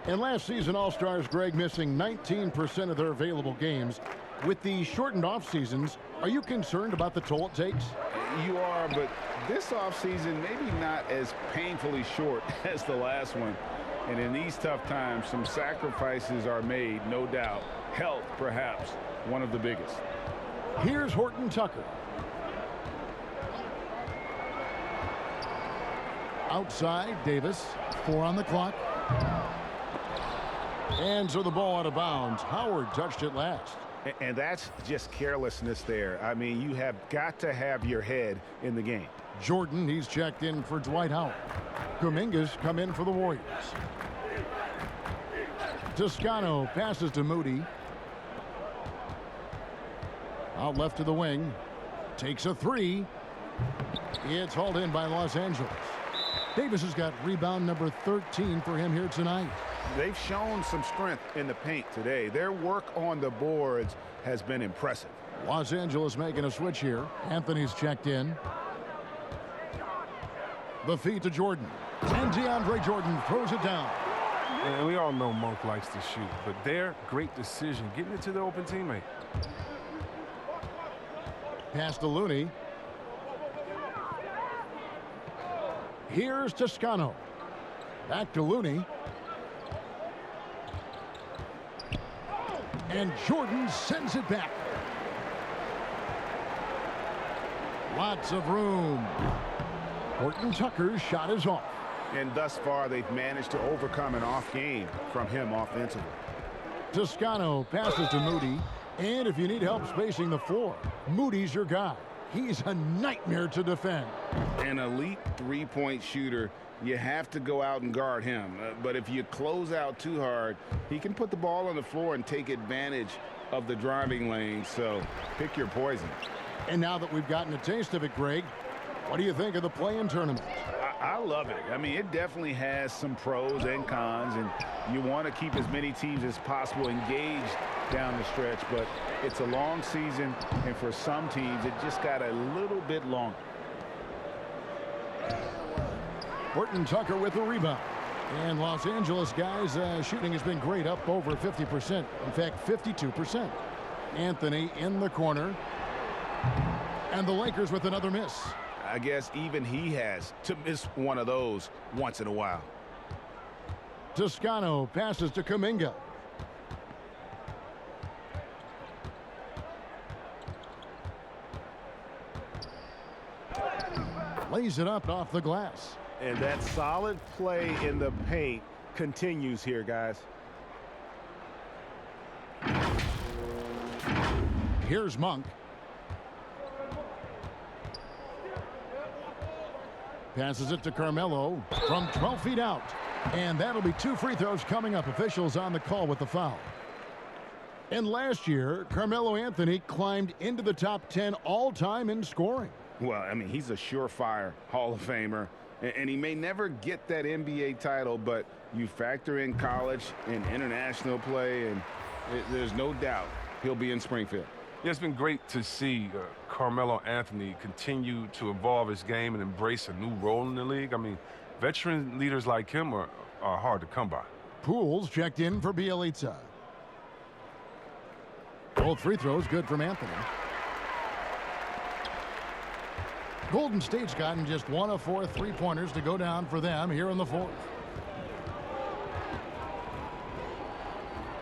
And last season, All-Stars, Greg, missing 19% of their available games. With the shortened off-seasons, are you concerned about the toll it takes? You are, but this offseason maybe not as painfully short as the last one. And in these tough times, some sacrifices are made, no doubt. Health, perhaps, one of the biggest. Here's Horton Tucker. Outside, Davis. 4 on the clock. And so the ball out of bounds. Howard touched it last. And that's just carelessness there. I mean, you have got to have your head in the game. Jordan, he's checked in for Dwight Howard. Kuminga's come in for the Warriors. Toscano passes to Moody. Out left to the wing. Takes a 3. It's hauled in by Los Angeles. Davis has got rebound number 13 for him here tonight. They've shown some strength in the paint today. Their work on the boards has been impressive. Los Angeles making a switch here. Anthony's checked in. The feed to Jordan. And DeAndre Jordan throws it down. And we all know Monk likes to shoot, but their great decision, getting it to the open teammate. Pass to Looney. Here's Toscano. Back to Looney. And Jordan sends it back. Lots of room. Horton Tucker's shot is off. And thus far, they've managed to overcome an off game from him offensively. Toscano passes to Moody. And if you need help spacing the floor, Moody's your guy. He's a nightmare to defend. An elite three-point shooter, you have to go out and guard him. But if you close out too hard, he can put the ball on the floor and take advantage of the driving lane. So pick your poison. And now that we've gotten a taste of it, Greg, what do you think of the play-in tournament? I love it. I mean, it definitely has some pros and cons, and you want to keep as many teams as possible engaged down the stretch, but it's a long season, and for some teams, it just got a little bit longer. Horton Tucker with the rebound. And Los Angeles guys, shooting has been great, up over 50%. In fact, 52%. Anthony in the corner. And the Lakers with another miss. I guess even he has to miss one of those once in a while. Toscano passes to Kuminga. Lays it up off the glass. And that solid play in the paint continues here, guys. Here's Monk. Passes it to Carmelo from 12 feet out. And that'll be 2 free throws coming up. Officials on the call with the foul. And last year, Carmelo Anthony climbed into the top 10 all-time in scoring. Well, I mean, he's a surefire Hall of Famer, and he may never get that NBA title, but you factor in college and international play, and there's no doubt he'll be in Springfield. Yeah, it's been great to see Carmelo Anthony continue to evolve his game and embrace a new role in the league. I mean, veteran leaders like him are hard to come by. Pools checked in for Bielitsa. Both free throws good from Anthony. Golden State's gotten just 1 of 4 3-pointers to go down for them here in the fourth.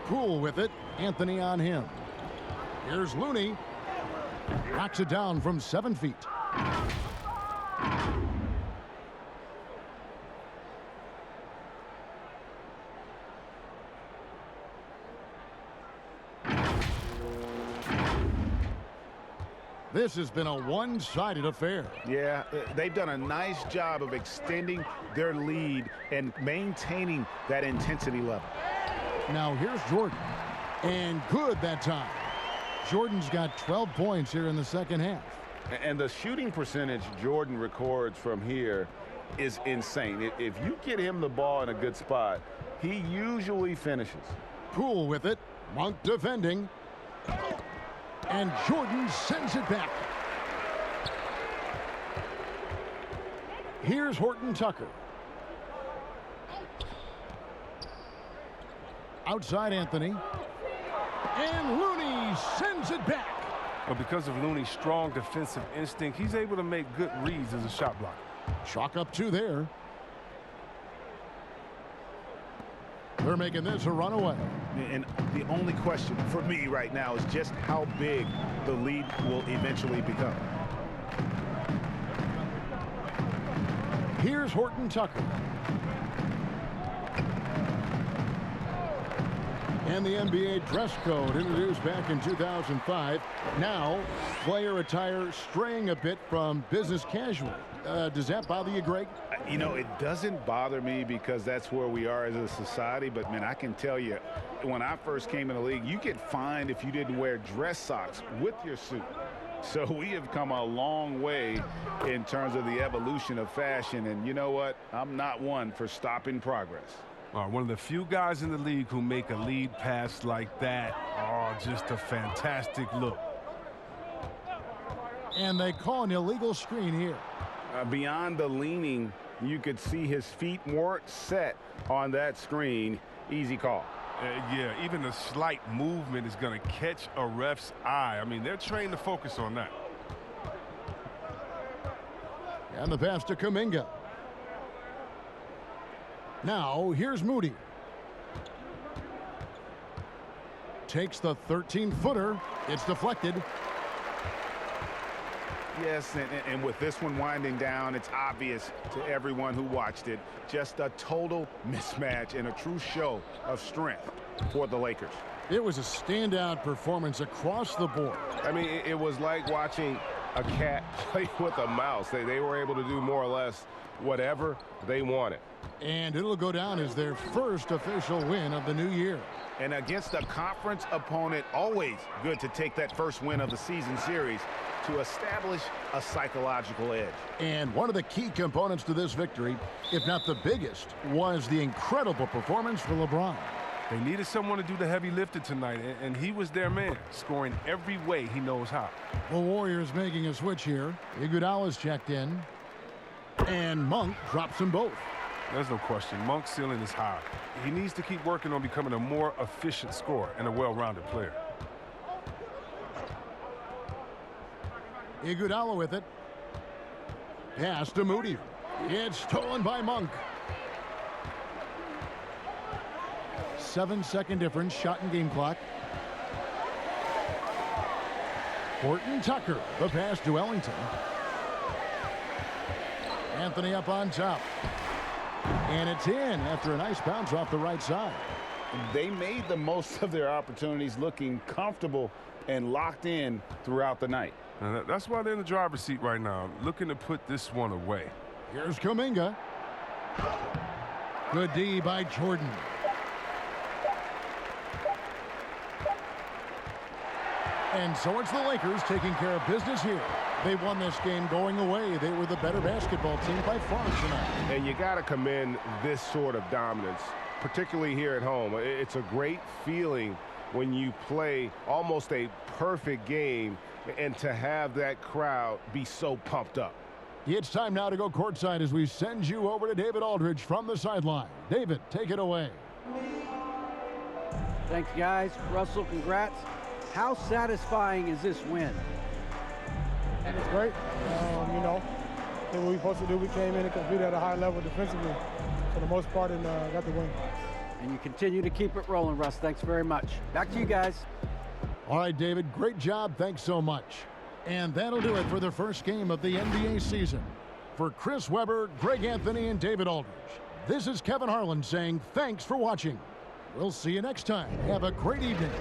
Poole with it. Anthony on him. Here's Looney. Knocks it down from 7 feet. This has been a one-sided affair. Yeah, they've done a nice job of extending their lead and maintaining that intensity level. Now here's Jordan. And good that time. Jordan's got 12 points here in the second half. And the shooting percentage Jordan records from here is insane. If you get him the ball in a good spot, he usually finishes. Poole with it. Monk defending. And Jordan sends it back. Here's Horton Tucker. Outside Anthony. And Looney sends it back. But because of Looney's strong defensive instinct, he's able to make good reads as a shot blocker. Chalk up 2 there. They're making this a runaway. And the only question for me right now is just how big the lead will eventually become. Here's Horton Tucker. And the NBA dress code introduced back in 2005. Now, player attire straying a bit from business casual. Does that bother you, Greg? You know, it doesn't bother me because that's where we are as a society. But, man, I can tell you, when I first came in the league, you get fined if you didn't wear dress socks with your suit. So we have come a long way in terms of the evolution of fashion. And you know what? I'm not one for stopping progress. One of the few guys in the league who make a lead pass like that. Oh, just a fantastic look. And they call an illegal screen here. Beyond the leaning, you could see his feet weren't set on that screen. Easy call. Yeah, even a slight movement is going to catch a ref's eye. I mean, they're trained to focus on that. And the pass to Kuminga. Now, here's Moody. Takes the 13-footer. It's deflected. Yes, and with this one winding down, it's obvious to everyone who watched it. Just a total mismatch and a true show of strength for the Lakers. It was a standout performance across the board. I mean, it was like watching a cat play with a mouse. They were able to do more or less whatever they wanted. And it'll go down as their first official win of the new year. And against a conference opponent, always good to take that first win of the season series to establish a psychological edge. And one of the key components to this victory, if not the biggest, was the incredible performance for LeBron. They needed someone to do the heavy lifting tonight, and he was their man, scoring every way he knows how. The Warriors making a switch here. Iguodala's checked in, and Monk drops them both. There's no question. Monk's ceiling is high. He needs to keep working on becoming a more efficient scorer and a well-rounded player. Iguodala with it. Pass to Moody. It's stolen by Monk. 7-second difference, shot and game clock. Horton Tucker, the pass to Ellington. Anthony up on top. And it's in after a nice bounce off the right side. They made the most of their opportunities, looking comfortable and locked in throughout the night. And that's why they're in the driver's seat right now, looking to put this one away. Here's Kuminga. Good D by Jordan. And so it's the Lakers taking care of business here. They won this game going away. They were the better basketball team by far tonight. And you got to commend this sort of dominance, particularly here at home. It's a great feeling when you play almost a perfect game and to have that crowd be so pumped up. It's time now to go courtside as we send you over to David Aldridge from the sideline. David, take it away. Thanks, guys. Russell, congrats. How satisfying is this win? It's great. You know, did what we supposed to do. We came in and competed at a high level defensively for the most part and got the win. And you continue to keep it rolling, Russ. Thanks very much. Back to you guys. All right, David, great job. Thanks so much. And that'll do it for the first game of the NBA season. For Chris Webber, Greg Anthony, and David Aldridge, this is Kevin Harlan saying thanks for watching. We'll see you next time. Have a great evening.